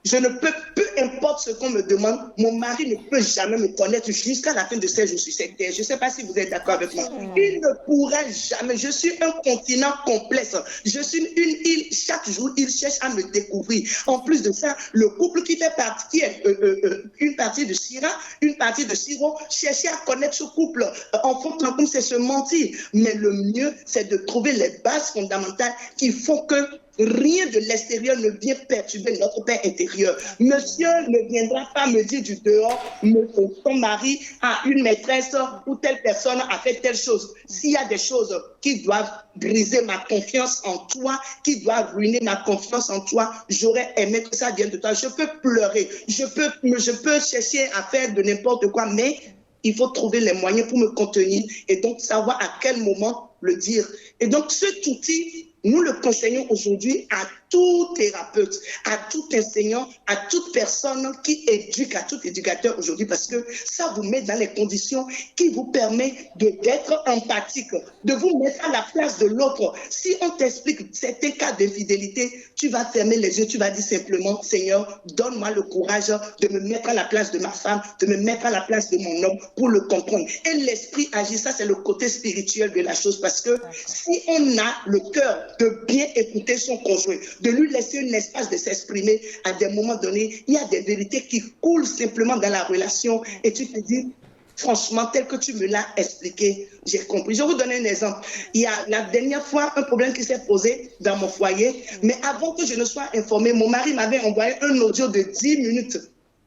je ne peux, peu importe ce qu'on me demande, mon mari ne peut jamais me connaître jusqu'à la fin de ses jours sur cette terre. Je ne sais pas si vous êtes d'accord avec moi. Il ne pourra jamais. Je suis un continent complexe. Je suis une île. Chaque jour, il cherche à me découvrir. En plus de ça, le couple qui fait partie, qui est une partie de Syrah, une partie de Siro, chercher à connaître ce couple en fond, comme c'est se mentir. Mais le mieux, c'est de trouver les bases fondamentales qui font que rien de l'extérieur ne vient perturber notre paix intérieure. Monsieur ne viendra pas me dire du dehors, ton mari a une maîtresse ou telle personne a fait telle chose. S'il y a des choses qui doivent briser ma confiance en toi, qui doivent ruiner ma confiance en toi, j'aurais aimé que ça vienne de toi. Je peux pleurer, je peux chercher à faire de n'importe quoi, mais il faut trouver les moyens pour me contenir et donc savoir à quel moment le dire. Et donc cet outil Nous le conseillons aujourd'hui à tout thérapeute, à tout enseignant, à toute personne qui éduque, à tout éducateur aujourd'hui, parce que ça vous met dans les conditions qui vous permettent d'être empathique, de vous mettre à la place de l'autre. Si on t'explique certains cas d'infidélité, tu vas fermer les yeux, tu vas dire simplement, Seigneur, donne-moi le courage de me mettre à la place de ma femme, de me mettre à la place de mon homme pour le comprendre. Et l'esprit agit, ça c'est le côté spirituel de la chose, parce que si on a le cœur de bien écouter son conjoint, de lui laisser un espace de s'exprimer, à des moments donnés, il y a des vérités qui coulent simplement dans la relation et tu te dis, franchement, tel que tu me l'as expliqué, j'ai compris. Je vais vous donner un exemple. Il y a la dernière fois un problème qui s'est posé dans mon foyer, mais avant que je ne sois informée, mon mari m'avait envoyé un audio de 10 minutes.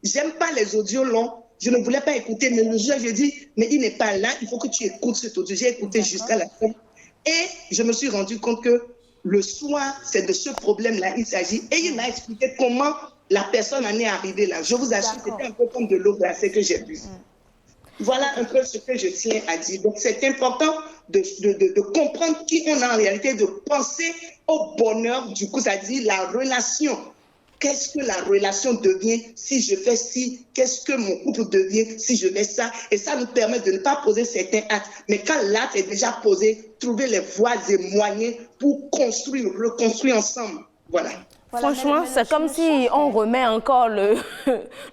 J'aime pas les audios longs. Je ne voulais pas écouter, mais le jour, j'ai dit, mais il n'est pas là, il faut que tu écoutes cet audio. J'ai écouté jusqu'à la fin. Et je me suis rendu compte que le soir, c'est de ce problème-là il s'agit. Et il m'a expliqué comment la personne en est arrivée là. Je vous assure, c'était un peu comme de l'eau glacée que j'ai bu. Voilà un peu ce que je tiens à dire. Donc, c'est important de comprendre qui on est en réalité, de penser au bonheur du coup, c'est-à-dire la relation. Qu'est-ce que la relation devient si je fais ci? Qu'est-ce que mon couple devient si je fais ça? Et ça nous permet de ne pas poser certains actes. Mais quand l'acte est déjà posé, trouver les voies et moyens pour construire, reconstruire ensemble. Voilà. Franchement, c'est comme si on remet encore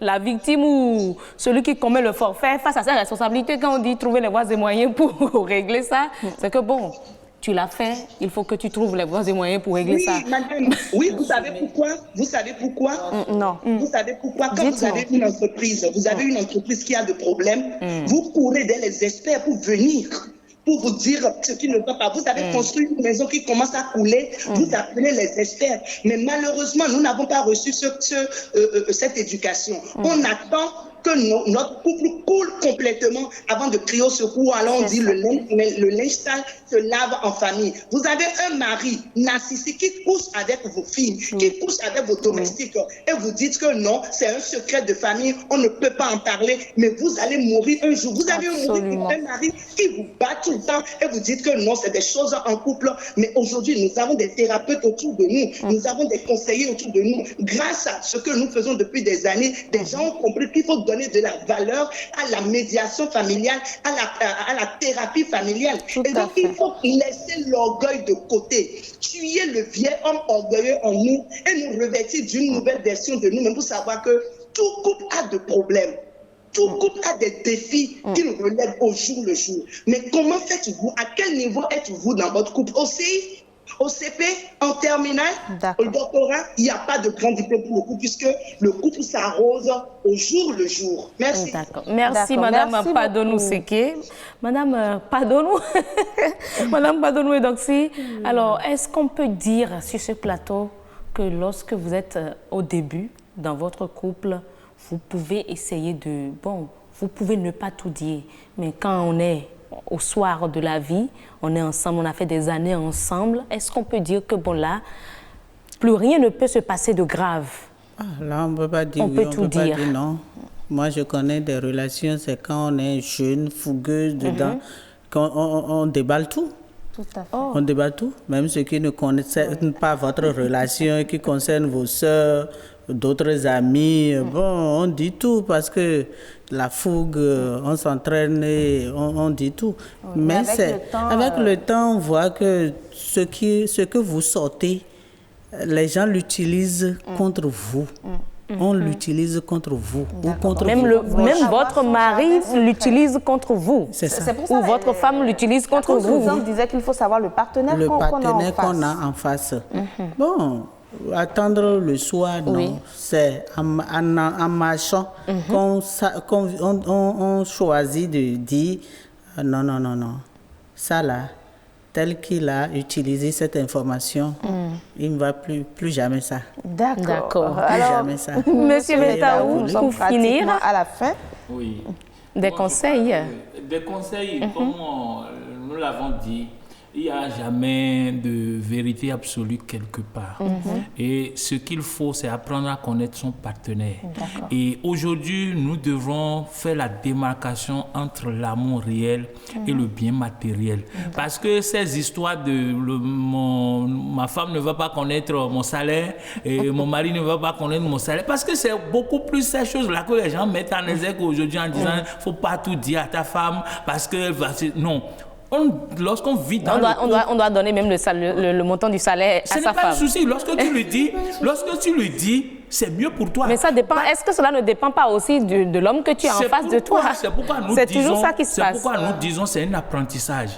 la victime ou celui qui commet le forfait face à sa responsabilité. Quand on dit trouver les voies et moyens pour régler ça, c'est que bon, tu l'as fait, il faut que tu trouves les voies et moyens pour régler ça. Madame, oui, vous savez pourquoi? Vous savez pourquoi? Non. Vous savez pourquoi? Quand vous avez une entreprise qui a des problèmes, vous courez dès les experts pour venir, pour vous dire ce qui ne va pas. Vous avez construit une maison qui commence à couler, vous appelez les experts. Mais malheureusement, nous n'avons pas reçu cette éducation. On attend que notre couple coule complètement avant de crier au secours. Alors on dit le linge sale se lave en famille. Vous avez un mari narcissique qui couche avec vos filles, qui couche avec vos domestiques, et vous dites que non, c'est un secret de famille, on ne peut pas en parler, mais vous allez mourir un jour. Vous avez un mari qui vous bat tout le temps et vous dites que non, c'est des choses en couple. Mais aujourd'hui, nous avons des thérapeutes autour de nous, nous avons des conseillers autour de nous. Grâce à ce que nous faisons depuis des années, des gens ont compris qu'il faut donner de la valeur à la médiation familiale, à la thérapie familiale. Et donc, il faut laisser l'orgueil de côté, tuer le vieil homme orgueilleux en nous et nous revêtir d'une nouvelle version de nous-mêmes pour savoir que tout couple a de problèmes. Tout couple a des défis qui nous relèvent au jour le jour. Mais comment faites-vous? À quel niveau êtes-vous dans votre couple? Aussi, au CP, en terminale, au doctorat, il n'y a pas de grande différence pour le couple puisque le couple s'arrose au jour le jour. Merci. Merci, Madame Padonou Seke. Madame Padonou, Madame Padonou Edoxy. Alors, est-ce qu'on peut dire sur ce plateau que lorsque vous êtes au début dans votre couple, vous pouvez essayer de... Bon, vous pouvez ne pas tout dire, mais quand on est au soir de la vie, on est ensemble, on a fait des années ensemble, est-ce qu'on peut dire que bon là, plus rien ne peut se passer de grave? Là, on ne peut pas dire on oui, peut on tout peut dire. Pas dire non. Moi, je connais des relations, c'est quand on est jeune, fougueuse dedans, qu'on déballe tout. Tout à fait. On déballe tout, même ceux qui ne connaissent pas votre relation, qui concerne vos sœurs, d'autres amis, bon, on dit tout parce que la fougue, on s'entraîne et on dit tout. Oui, mais avec le temps, on voit que ce que vous sortez, les gens l'utilisent contre vous. On l'utilise contre vous ou contre même votre mari l'utilise contre vous. C'est ça. Ou votre femme l'utilise contre vous. Vous disait qu'il faut savoir le partenaire qu'on a en face. Bon, attendre le soir, non. C'est en marchant qu'on choisit de dire non. Ça là, tel qu'il a utilisé cette information, il ne va plus jamais ça. D'accord. Plus jamais ça. Monsieur Metaou, pour finir, à la fin, oui. Des conseils. Des conseils, comme nous l'avons dit, Il n'y a jamais de vérité absolue quelque part. Et ce qu'il faut, c'est apprendre à connaître son partenaire. Et aujourd'hui, nous devons faire la démarcation entre l'amour réel et le bien matériel. Parce que ces histoires de ma femme ne va pas connaître mon salaire et mon mari ne va pas connaître mon salaire, parce que c'est beaucoup plus ces choses-là que les gens mettent en exergue aujourd'hui en disant il ne faut pas tout dire à ta femme parce que... Non. Lorsqu'on vit dans on doit donner même le montant du salaire à sa femme. Ce n'est pas un souci. Lorsque tu lui dis, c'est mieux pour toi. Mais ça dépend. Est-ce que cela ne dépend pas aussi de l'homme que tu as en face de toi? C'est pourquoi nous disons... toujours ça qui se passe. C'est pourquoi nous disons c'est un apprentissage.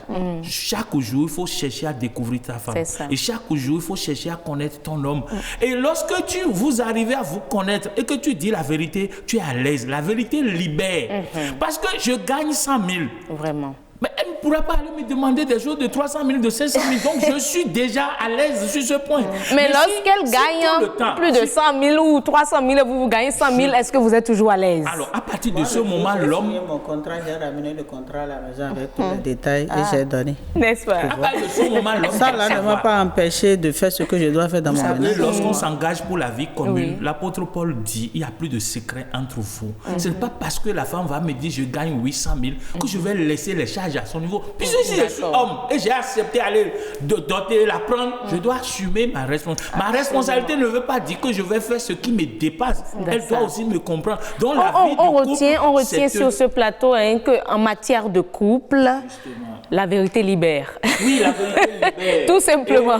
Chaque jour, il faut chercher à découvrir ta femme. Et chaque jour, il faut chercher à connaître ton homme. Et lorsque vous arrivez à vous connaître et que tu dis la vérité, tu es à l'aise. La vérité libère. Parce que je gagne 100 000. Vraiment. Mais elle ne pourra pas aller me demander des choses de 300 000, de 500 000. Donc, je suis déjà à l'aise sur ce point. Mais lorsqu'elle gagne plus de 100 000 ou 300 000 et vous gagnez 100 000, est-ce que vous êtes toujours à l'aise? Alors, à partir de ce moment, l'homme... Mon contrat, j'ai ramené le contrat à la maison avec tous les détails et j'ai donné. N'est-ce pas? À partir de ce moment, l'homme... Ça là ne m'a pas empêché de faire ce que je dois faire dans mon ménage. Lorsqu'on s'engage pour la vie commune, l'apôtre Paul dit, il n'y a plus de secret entre vous. Ce n'est pas parce que la femme va me dire, je gagne 800 000, que je vais laisser les charges à son niveau. Puisque si je suis homme et j'ai accepté d'aller doter, la prendre, je dois assumer ma responsabilité. Ma responsabilité ne veut pas dire que je vais faire ce qui me dépasse. Elle doit aussi me comprendre. Donc, on retient sur ce plateau qu'en matière de couple, la vérité libère. Oui, la vérité libère. Tout simplement.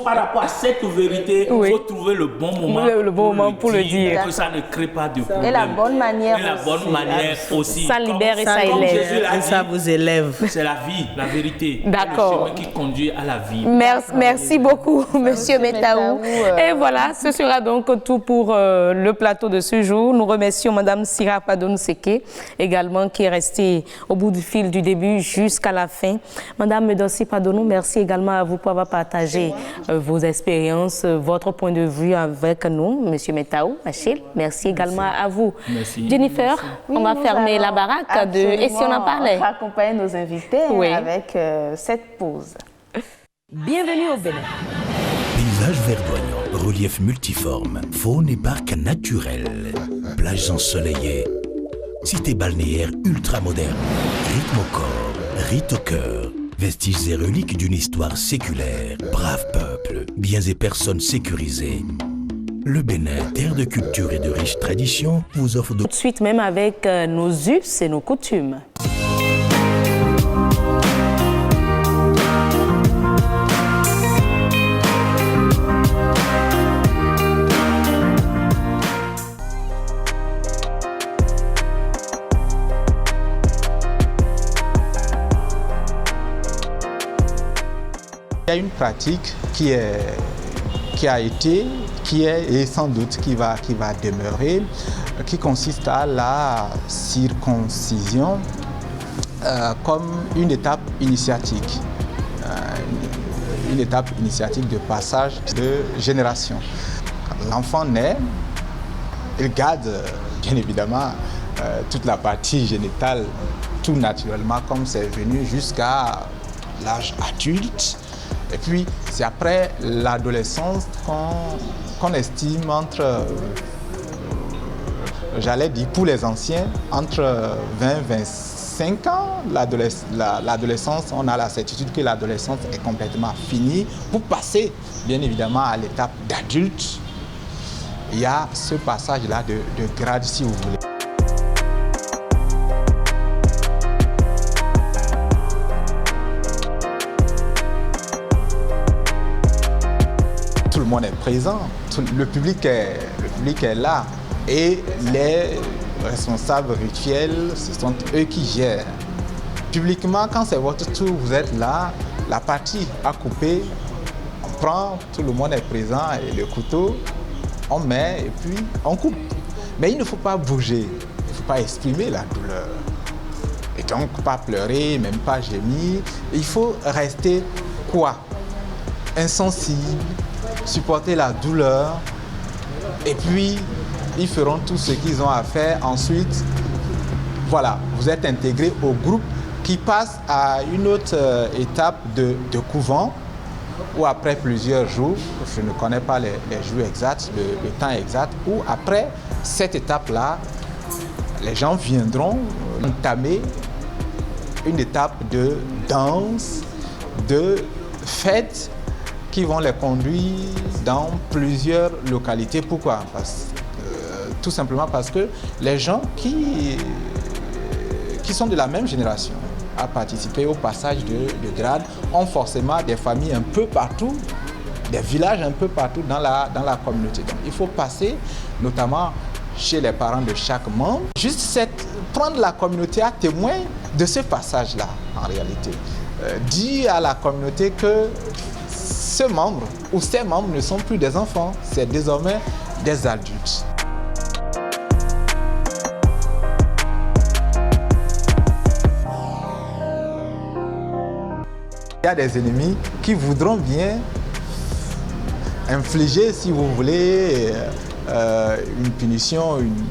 Par rapport à cette vérité, il faut trouver le bon moment. Le bon moment pour le dire. Que ça ne crée pas de problème. Et la bonne manière. Et la bonne manière aussi. Ça libère et ça élève. Et ça vous élève. C'est la vie, la vérité. D'accord. Le chemin qui conduit à la vie. Merci beaucoup, Monsieur Metaou. Et voilà, ce sera donc tout pour le plateau de ce jour. Nous remercions Madame Sira Padonou-Seke, également, qui est restée au bout du fil du début jusqu'à la fin. Madame Medosi Padonou, merci également à vous pour avoir partagé vos expériences, votre point de vue avec nous, Monsieur Metaou, Achille. Merci également à vous. Merci. Jennifer, on va fermer la baraque de Et si on en parlait? Accompagner nos invités avec cette pause. Bienvenue au Bénin. Paysage verdoyant, relief multiforme, faune et parc naturel, plages ensoleillées, cité balnéaire ultra moderne, rythme au corps, rite au cœur, vestiges et reliques d'une histoire séculaire, brave peuple, biens et personnes sécurisées. Le Bénin, terre de culture et de riches traditions, vous offre tout de suite même avec nos us et nos coutumes. Il y a une pratique qui a été, qui est et sans doute qui va demeurer, qui consiste à la circoncision comme une étape initiatique. Une étape initiatique de passage de génération. L'enfant naît, il garde bien évidemment toute la partie génitale tout naturellement comme c'est venu jusqu'à l'âge adulte. Et puis, c'est après l'adolescence qu'on estime entre, j'allais dire pour les anciens, entre 20 et 25 ans, l'adolescence, on a la certitude que l'adolescence est complètement finie. Pour passer, bien évidemment, à l'étape d'adulte, il y a ce passage-là de grade, si vous voulez. Tout le monde est présent, le public est là et les responsables rituels, ce sont eux qui gèrent. Publiquement, quand c'est votre tour, vous êtes là, la partie à couper, on prend, tout le monde est présent et le couteau, on met et puis on coupe. Mais il ne faut pas bouger, il ne faut pas exprimer la douleur. Et donc, pas pleurer, même pas gémir. Il faut rester quoi? Insensible, supporter la douleur et puis ils feront tout ce qu'ils ont à faire. Ensuite, voilà, vous êtes intégré au groupe qui passe à une autre étape de couvent, ou après plusieurs jours, je ne connais pas les jours exacts, le temps exact, ou après cette étape-là, les gens viendront entamer une étape de danse, de fête qui vont les conduire dans plusieurs localités. Pourquoi? Tout simplement parce que les gens qui sont de la même génération à participer au passage de grade ont forcément des familles un peu partout, des villages un peu partout dans la communauté. Donc il faut passer notamment chez les parents de chaque membre, juste prendre la communauté à témoin de ce passage-là en réalité. Dire à la communauté que ce membre ou ces membres ne sont plus des enfants, c'est désormais des adultes. Il y a des ennemis qui voudront bien infliger, si vous voulez, une punition, une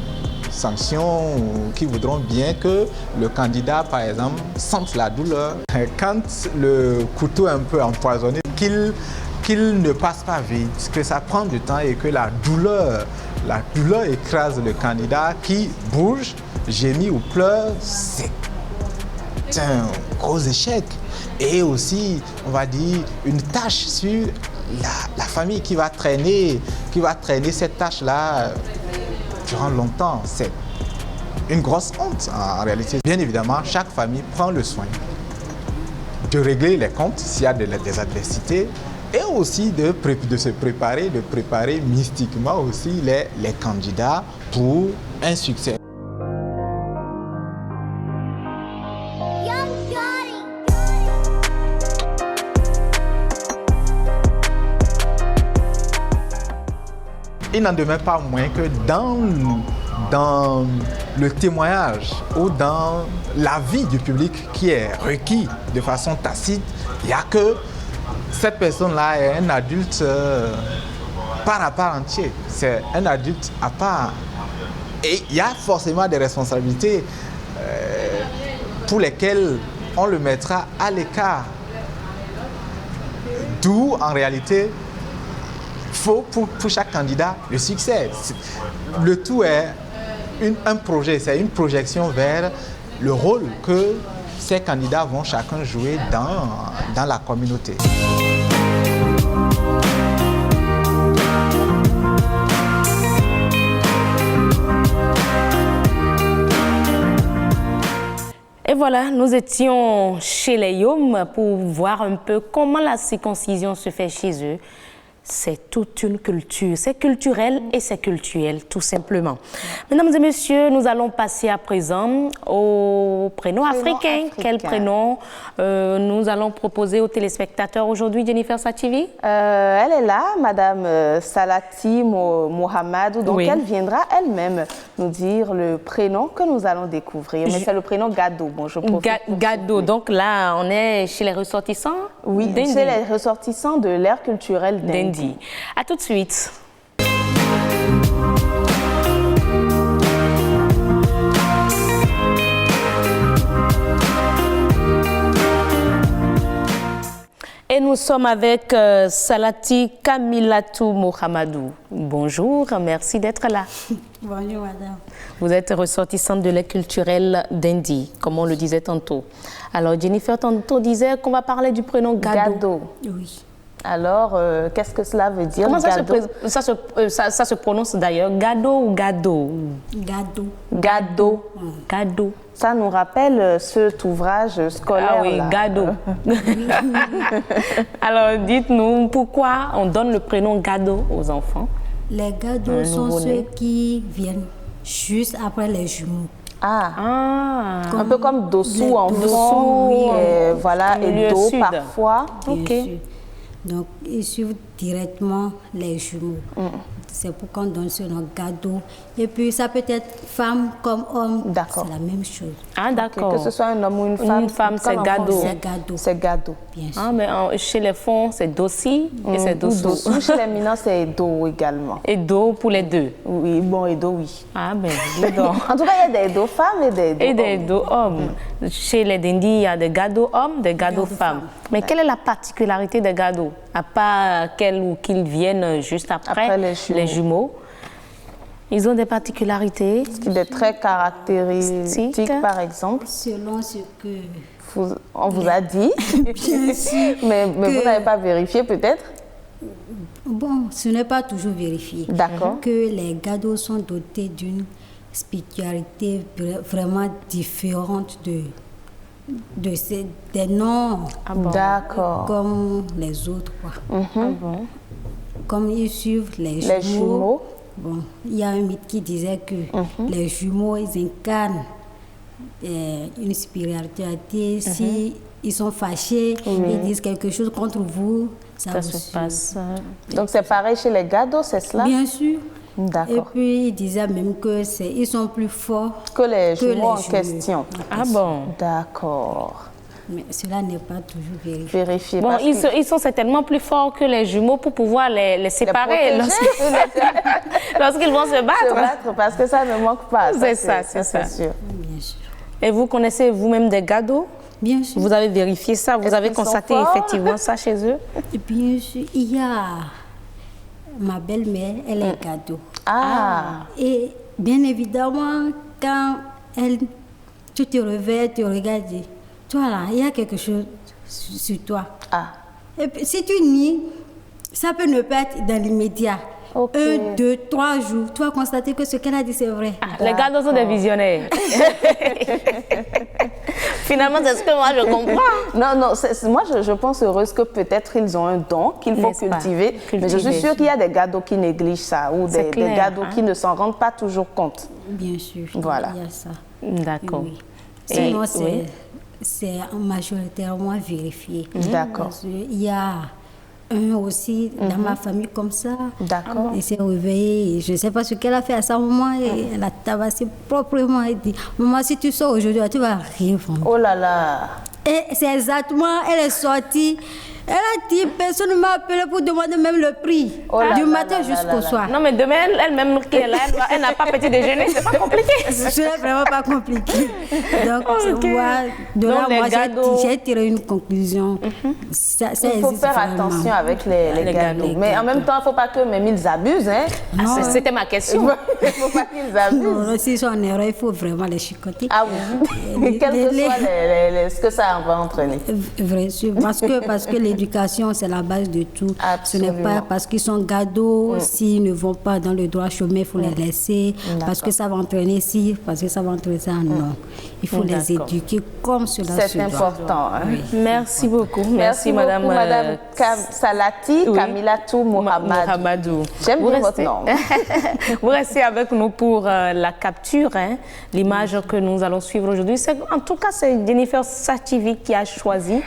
sanction, ou qui voudront bien que le candidat, par exemple, sente la douleur. Quand le couteau est un peu empoisonné, qu'il ne passe pas vite, que ça prend du temps et que la douleur écrase le candidat qui bouge, gémit ou pleure, c'est un gros échec. Et aussi, on va dire, une tâche sur la famille qui va traîner cette tâche-là durant longtemps. C'est une grosse honte en réalité. Bien évidemment, chaque famille prend le soin de régler les comptes s'il y a des adversités et aussi de se préparer, mystiquement aussi les candidats pour un succès. Il n'en demeure pas moins que dans le témoignage ou dans l'avis du public qui est requis de façon tacite, il n'y a que cette personne-là est un adulte par à part entier. C'est un adulte à part. Et il y a forcément des responsabilités pour lesquelles on le mettra à l'écart. D'où, en réalité, faut pour chaque candidat le succès. Le tout est un projet, c'est une projection vers le rôle que ces candidats vont chacun jouer dans la communauté. Et voilà, nous étions chez les Yom pour voir un peu comment la circoncision se fait chez eux. C'est toute une culture, c'est culturel et c'est culturel, tout simplement. Mesdames et messieurs, nous allons passer à présent au prénom africain. Quel prénom nous allons proposer aux téléspectateurs aujourd'hui, Jennifer Sativi? Elle est là, Madame Salati Mohamedou, donc oui. Elle viendra elle-même nous dire le prénom que nous allons découvrir. Mais c'est le prénom Gado. Bon, je Gado, donc là, on est chez les ressortissants? Oui, chez les ressortissants de l'ère culturelle d'Inde. À tout de suite. Et nous sommes avec Salati Kamilatou Mohamedou. Bonjour, merci d'être là. Bonjour, madame. Vous êtes ressortissante de l'aide culturelle d'Indi, comme on le disait tantôt. Alors, Jennifer tantôt disait qu'on va parler du prénom Gado. Oui. Alors, qu'est-ce que cela veut dire? Comment ça se prononce d'ailleurs? Gado ou Gado? Gado. Gado. Gado. Ça nous rappelle cet ouvrage scolaire. Ah oui, là. Gado. Alors, dites-nous, pourquoi on donne le prénom Gado aux enfants? Les Gados sont ceux qui viennent juste après les jumeaux. Un peu comme Dossou en dessous, oui, voilà, et Do parfois. Bien sûr. Donc, ils suivent directement les jumeaux. c'est pour qu'on donne ce nom gado. Et puis ça peut être femme comme homme, c'est la même chose. Ah d'accord. Que ce soit un homme ou une femme, c'est gado. C'est gado. C'est gado. Bien sûr. Ah, mais chez les fonds, c'est dossi et c'est dossou. Chez les minants, c'est edo également. Edo pour les deux. Oui, bon, edo, oui. Ah, ben, dis donc. En tout cas, il y a des edo femmes et des edo hommes. Chez les Dindi, il y a des gado hommes, des gado femmes. Mais quelle est la particularité des gado? À part qu'elles ou qu'ils viennent juste après les jumeaux. Ils ont des particularités. Des traits caractéristiques, par exemple. Selon ce que... On vous a dit. Bien sûr. mais vous n'avez pas vérifié peut-être? Bon, ce n'est pas toujours vérifié. D'accord. Que les gados sont dotés d'une spiritualité vraiment différente des noms. D'accord. Comme les autres, quoi. Comme ils suivent les jumeaux. Bon, il y a un mythe qui disait que les jumeaux, ils incarnent une spiritualité. Si ils sont fâchés, ils disent quelque chose contre vous, ça se passe. Donc c'est pareil chez les gados, c'est cela? Bien sûr. D'accord. Et puis, il disait même que ils sont plus forts que les jumeaux en question. Ah bon? D'accord. Mais cela n'est pas toujours vérifié. Bon, ils sont certainement plus forts que les jumeaux pour pouvoir les séparer lorsqu'ils vont se battre. Parce que ça ne manque pas. C'est ça, c'est sûr. Bien sûr. Et vous connaissez vous-même des gados? Bien sûr. Vous avez vérifié ça? Vous avez constaté effectivement ça chez eux? Bien sûr. Il y a ma belle-mère, elle est gado. Et bien évidemment, quand tu te réveilles, tu regardes, toi là, il y a quelque chose sur toi. Et puis, si tu nies, ça peut ne pas être dans l'immédiat. 1, 2, 3 jours, tu vas constater que ce qu'elle a dit, c'est vrai. Les gados sont des visionnaires. Finalement, c'est ce que moi, je comprends. Non, moi, je pense heureuse que peut-être ils ont un don qu'il faut cultiver. Mais je suis sûre qu'il y a des gados qui négligent ça ou des gados qui ne s'en rendent pas toujours compte. Bien sûr, voilà. Il y a ça. D'accord. Oui. Sinon, c'est majoritairement vérifié. D'accord. Il y a un aussi dans ma famille comme ça. D'accord. Il s'est réveillé, je ne sais pas ce qu'elle a fait à sa maman, et elle a tabassé proprement. Elle dit, maman, si tu sors aujourd'hui, tu vas rien vendre. Oh là là. Et c'est exactement, elle est sortie. Elle a dit, personne ne m'a appelé pour demander même le prix, du matin jusqu'au soir. Non, mais demain, elle-même qui est là, elle n'a pas petit déjeuner, c'est pas compliqué. Ce n'est vraiment pas compliqué. Donc, moi, j'ai tiré une conclusion. Il faut faire attention avec les gados. Mais en même temps, il ne faut pas que même ils abusent. Hein. C'était ma question. Il ne faut pas qu'ils abusent. Non, s'ils sont en erreur, il faut vraiment les chicoter. Ah oui. Quel que soit ce que ça va entraîner. Vrai, parce que l'éducation, c'est la base de tout. Absolument. Ce n'est pas parce qu'ils sont gados, s'ils ne vont pas dans le droit chemin, il faut les laisser. Parce que ça va entraîner parce que ça va entraîner ça, non. Il faut les éduquer comme cela se doit. C'est important. Hein? Oui. Merci beaucoup. Merci Madame Salati Kamilatou Mohamedou. J'aime bien votre nom. Vous restez avec nous pour la capture, hein, l'image que nous allons suivre aujourd'hui. En tout cas, c'est Jennifer Sativi qui a choisi.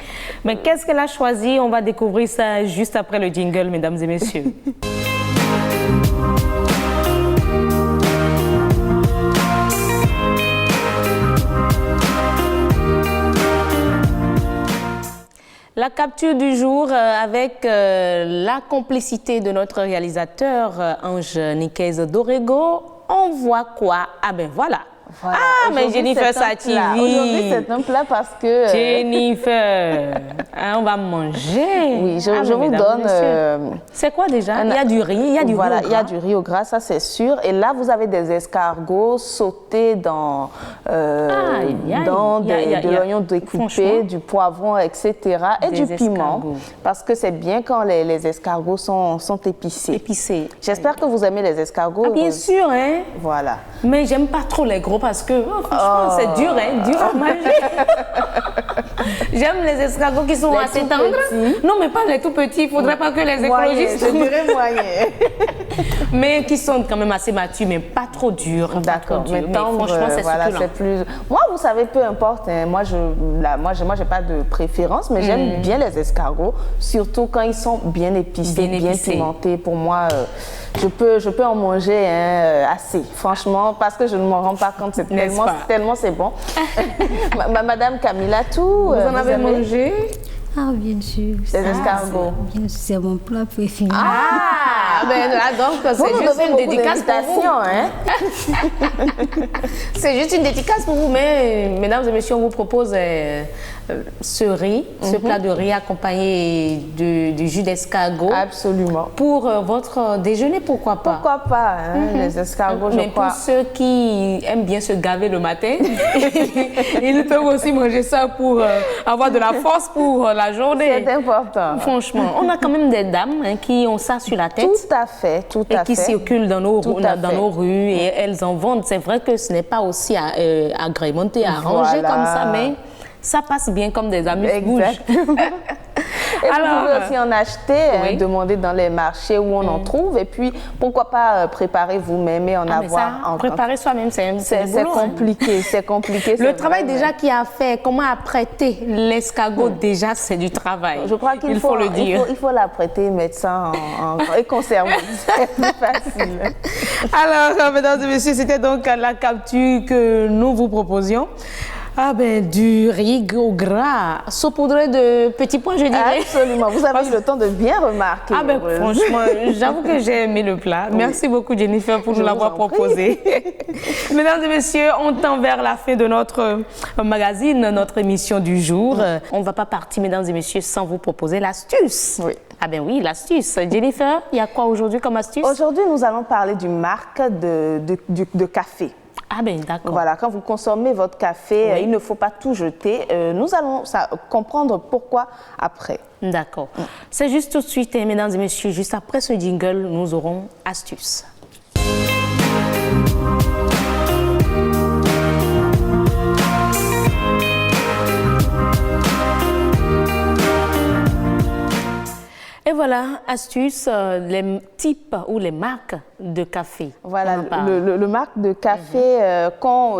Mais qu'est-ce qu'elle a choisi? On va découvrir ça juste après le jingle, mesdames et messieurs. La capture du jour avec la complicité de notre réalisateur Ange Nicaise Dorego. On voit quoi? Ah ben voilà. Voilà. Ah, mais Jennifer Sativi. Aujourd'hui, c'est un plat parce que... Jennifer, on va manger. Oui, je vous donne... c'est quoi déjà? Il y a du riz, il y a du riz au gras. Il y a du riz au gras, ça c'est sûr. Et là, vous avez des escargots sautés dans de l'oignon découpé, du poivron, etc. Et du piment. Parce que c'est bien quand les escargots sont épicés. J'espère que vous aimez les escargots. Ah, bien sûr, hein. Voilà. Mais j'aime pas trop les gros parce que franchement, c'est dur, hein, dur à manger. J'aime les escargots qui sont assez tendres. Non, mais pas les tout petits. Il ne faudrait pas que les écologistes... Je dirais moyen. mais qui sont quand même assez matures, mais pas trop durs. D'accord, mais franchement, c'est voilà, succulent. plus... Moi, vous savez, peu importe, hein, moi, j'ai pas de préférence, mais j'aime bien les escargots, surtout quand ils sont bien épicés, bien pimentés. Pour moi, je peux en manger assez, franchement, parce que je ne m'en rends pas compte, c'est tellement c'est bon. Madame Camilla, vous en avez mangé? Ah, bien sûr. Les escargots. Bien sûr, c'est mon plat préféré. Ah, ben là, donc, c'est juste une dédicace pour vous. Hein? C'est juste une dédicace pour vous, mais mesdames et messieurs, on vous propose ce riz, ce plat de riz accompagné du jus d'escargot. Absolument. Pour votre déjeuner, pourquoi pas? Pourquoi pas, les escargots, mais pour ceux qui aiment bien se gaver le matin, ils peuvent aussi manger ça pour avoir de la force pour la journée. C'est important. Franchement, on a quand même des dames qui ont ça sur la tête. Tout à fait, tout à fait. Et qui circulent dans nos rues et elles en vendent. C'est vrai que ce n'est pas aussi agrémenté, arrangé comme ça, mais ça passe bien comme des amuse-bouches. Et vous pouvez aussi en acheter, demander dans les marchés où on en trouve. Et puis, pourquoi pas préparer vous-même et en avoir. Préparer soi-même, c'est compliqué. C'est compliqué. Le travail déjà qu'il y a à faire, comment apprêter l'escargot, déjà, c'est du travail. Je crois qu'il faut le dire. Il faut l'apprêter, mettre ça et conserver. C'est plus facile. Alors, mesdames et messieurs, c'était donc la capture que nous vous proposions. Ah ben, du riz au gras, saupoudré de petits pois, je dirais. Absolument, vous avez eu le temps de bien remarquer. Ah ben, franchement, j'avoue que j'ai aimé le plat. Merci beaucoup, Jennifer, pour nous l'avoir proposé. Mesdames et messieurs, on tend vers la fin de notre magazine, notre émission du jour. On ne va pas partir, mesdames et messieurs, sans vous proposer l'astuce. Oui. Ah ben oui, l'astuce. Jennifer, il y a quoi aujourd'hui comme astuce? Aujourd'hui, nous allons parler d'une marque de café. Ah ben d'accord. Voilà, quand vous consommez votre café, il ne faut pas tout jeter. Nous allons comprendre pourquoi après. D'accord. C'est juste tout de suite, mesdames et messieurs, juste après ce jingle, nous aurons astuce. Et voilà, astuce, les types ou les marques de café. Voilà, le marque de café,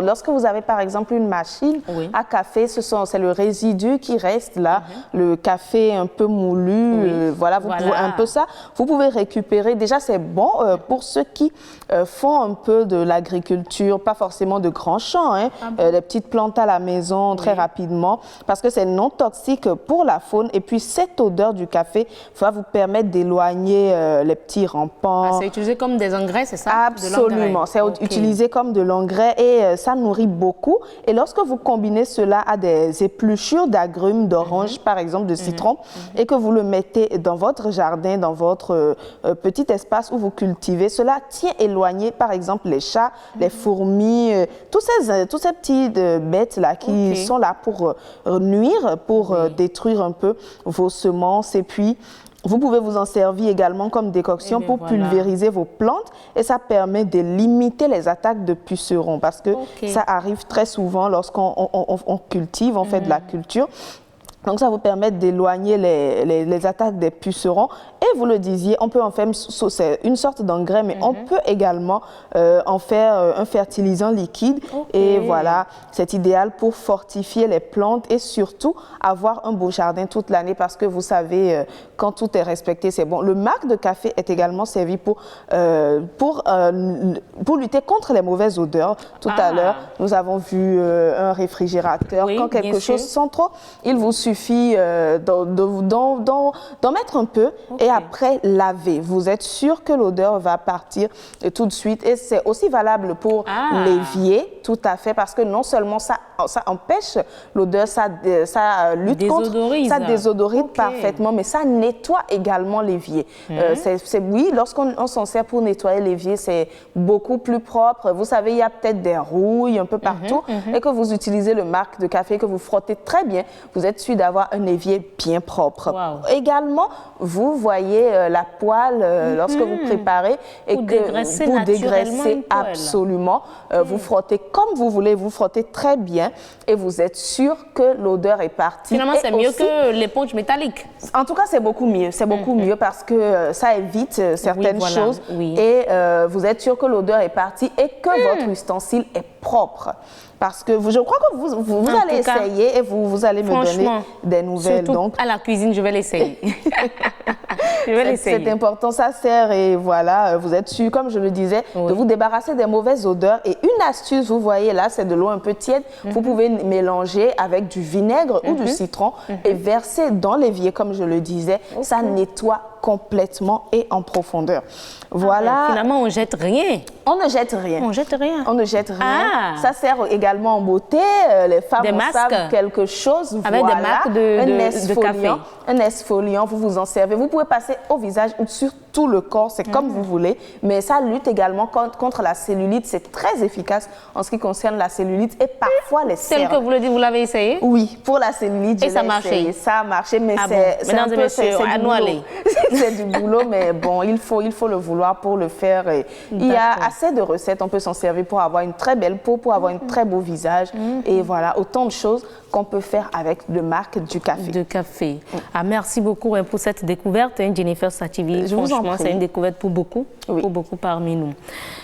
lorsque vous avez par exemple une machine à café, c'est le résidu qui reste là, le café un peu moulu, voilà, pouvez, un peu ça. Vous pouvez récupérer, déjà c'est bon pour ceux qui font un peu de l'agriculture, pas forcément de grands champs, des petites plantes à la maison très rapidement, parce que c'est non toxique pour la faune et puis cette odeur du café va vous permettre d'éloigner les petits rampants. C'est utilisé comme des engrais, c'est ça? Absolument, c'est utilisé comme de l'engrais et ça nourrit beaucoup. Et lorsque vous combinez cela à des épluchures d'agrumes, d'oranges par exemple, de citron, et que vous le mettez dans votre jardin, dans votre petit espace où vous cultivez, cela tient éloigné par exemple les chats, les fourmis, tous ces petites bêtes-là qui sont là pour nuire, pour détruire un peu vos semences. Et puis, vous pouvez vous en servir également comme décoction pour pulvériser vos plantes et ça permet de limiter les attaques de pucerons parce que ça arrive très souvent lorsqu'on cultive, on fait de la culture. Donc, ça vous permet d'éloigner les attaques des pucerons. Et vous le disiez, on peut en faire une sorte d'engrais, mais on peut également en faire un fertilisant liquide. Et voilà, c'est idéal pour fortifier les plantes et surtout avoir un beau jardin toute l'année parce que vous savez, quand tout est respecté, c'est bon. Le marc de café est également servi pour lutter contre les mauvaises odeurs. Tout à l'heure, nous avons vu un réfrigérateur. Quand quelque chose sent trop, il vous suffit d'en mettre un peu et après laver. Vous êtes sûr que l'odeur va partir tout de suite et c'est aussi valable pour l'évier, tout à fait, parce que non seulement ça empêche l'odeur, ça lutte contre, ça désodorise parfaitement, mais ça nettoie également l'évier. Oui, lorsqu'on s'en sert pour nettoyer l'évier, c'est beaucoup plus propre. Vous savez, il y a peut-être des rouilles un peu partout et que vous utilisez le marc de café que vous frottez très bien, vous êtes sûr d'avoir un évier bien propre. Également, vous voyez la poêle lorsque vous préparez et pour que dégraisser vous naturellement dégraissez une poêle. absolument. Vous frottez comme vous voulez, vous frottez très bien et vous êtes sûr que l'odeur est partie. Finalement, c'est mieux que l'éponge métallique. En tout cas, c'est beaucoup mieux. C'est beaucoup mieux parce que ça évite certaines choses et vous êtes sûr que l'odeur est partie et que votre ustensile est propre. Parce que je crois que vous allez essayer et vous allez me donner des nouvelles. Surtout donc, à la cuisine, je vais l'essayer. Je vais l'essayer. C'est important, ça sert et voilà, vous êtes sûr, comme je le disais, de vous débarrasser des mauvaises odeurs. Et une astuce, vous voyez là, c'est de l'eau un peu tiède. Vous pouvez mélanger avec du vinaigre ou du citron et verser dans l'évier, comme je le disais. Ça nettoie complètement et en profondeur. Voilà. Finalement, on ne jette rien. On ne jette rien. On jette rien. On ne jette rien. Ça sert également en beauté. Les femmes savent quelque chose. Avec des marques de café. Un exfoliant, vous vous en servez. Vous pouvez passer au visage ou sur tout le corps, c'est comme vous voulez. Mais ça lutte également contre la cellulite. C'est très efficace en ce qui concerne la cellulite et parfois les cernes. Tel que vous le dites, vous l'avez essayé? Oui, pour la cellulite, et ça a marché? Ça a marché, mais c'est Mesdames et messieurs, à nous aller. C'est du boulot, mais bon, il faut le vouloir pour le faire. Et il y a assez de recettes, on peut s'en servir pour avoir une très belle peau, pour avoir un très beau visage. Et voilà, autant de choses qu'on peut faire avec de marque du café. De café. Merci beaucoup pour cette découverte, Jennifer Sativi. Franchement, c'est une découverte pour beaucoup parmi nous.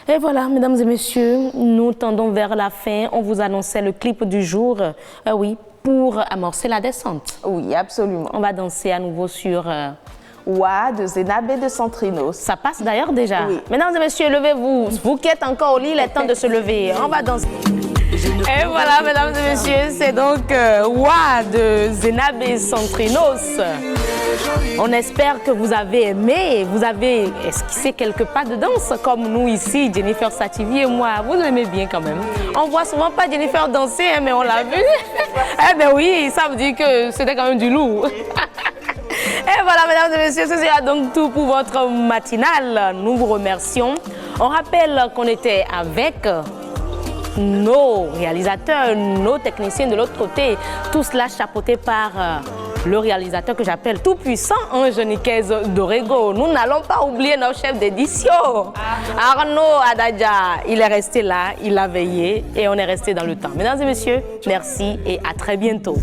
Et voilà, mesdames et messieurs, nous tendons vers la fin. On vous annonçait le clip du jour. Pour amorcer la descente. Oui, absolument. On va danser à nouveau sur... Wa de Zenabé de Centrinos. Ça passe d'ailleurs déjà. Oui. Mesdames et messieurs, levez-vous. Vous qui êtes encore au lit, il est temps de se lever. On va danser. Et voilà, mesdames et messieurs, c'est donc Wa de Zenabé Centrinos. On espère que vous avez aimé, vous avez esquissé quelques pas de danse comme nous ici, Jennifer Sativi et moi. Vous l'aimez bien quand même. On voit souvent pas Jennifer danser, mais on l'a vu. Eh bien oui, ça veut dire que c'était quand même du lourd. Et voilà, mesdames et messieurs, ce sera donc tout pour votre matinale. Nous vous remercions. On rappelle qu'on était avec nos réalisateurs, nos techniciens de l'autre côté, tout cela chapeauté par le réalisateur que j'appelle tout-puissant, Ange Nicaise Dorego. Nous n'allons pas oublier notre chef d'édition, Arnaud Adadja. Il est resté là, il a veillé et on est resté dans le temps. Mesdames et messieurs, merci et à très bientôt.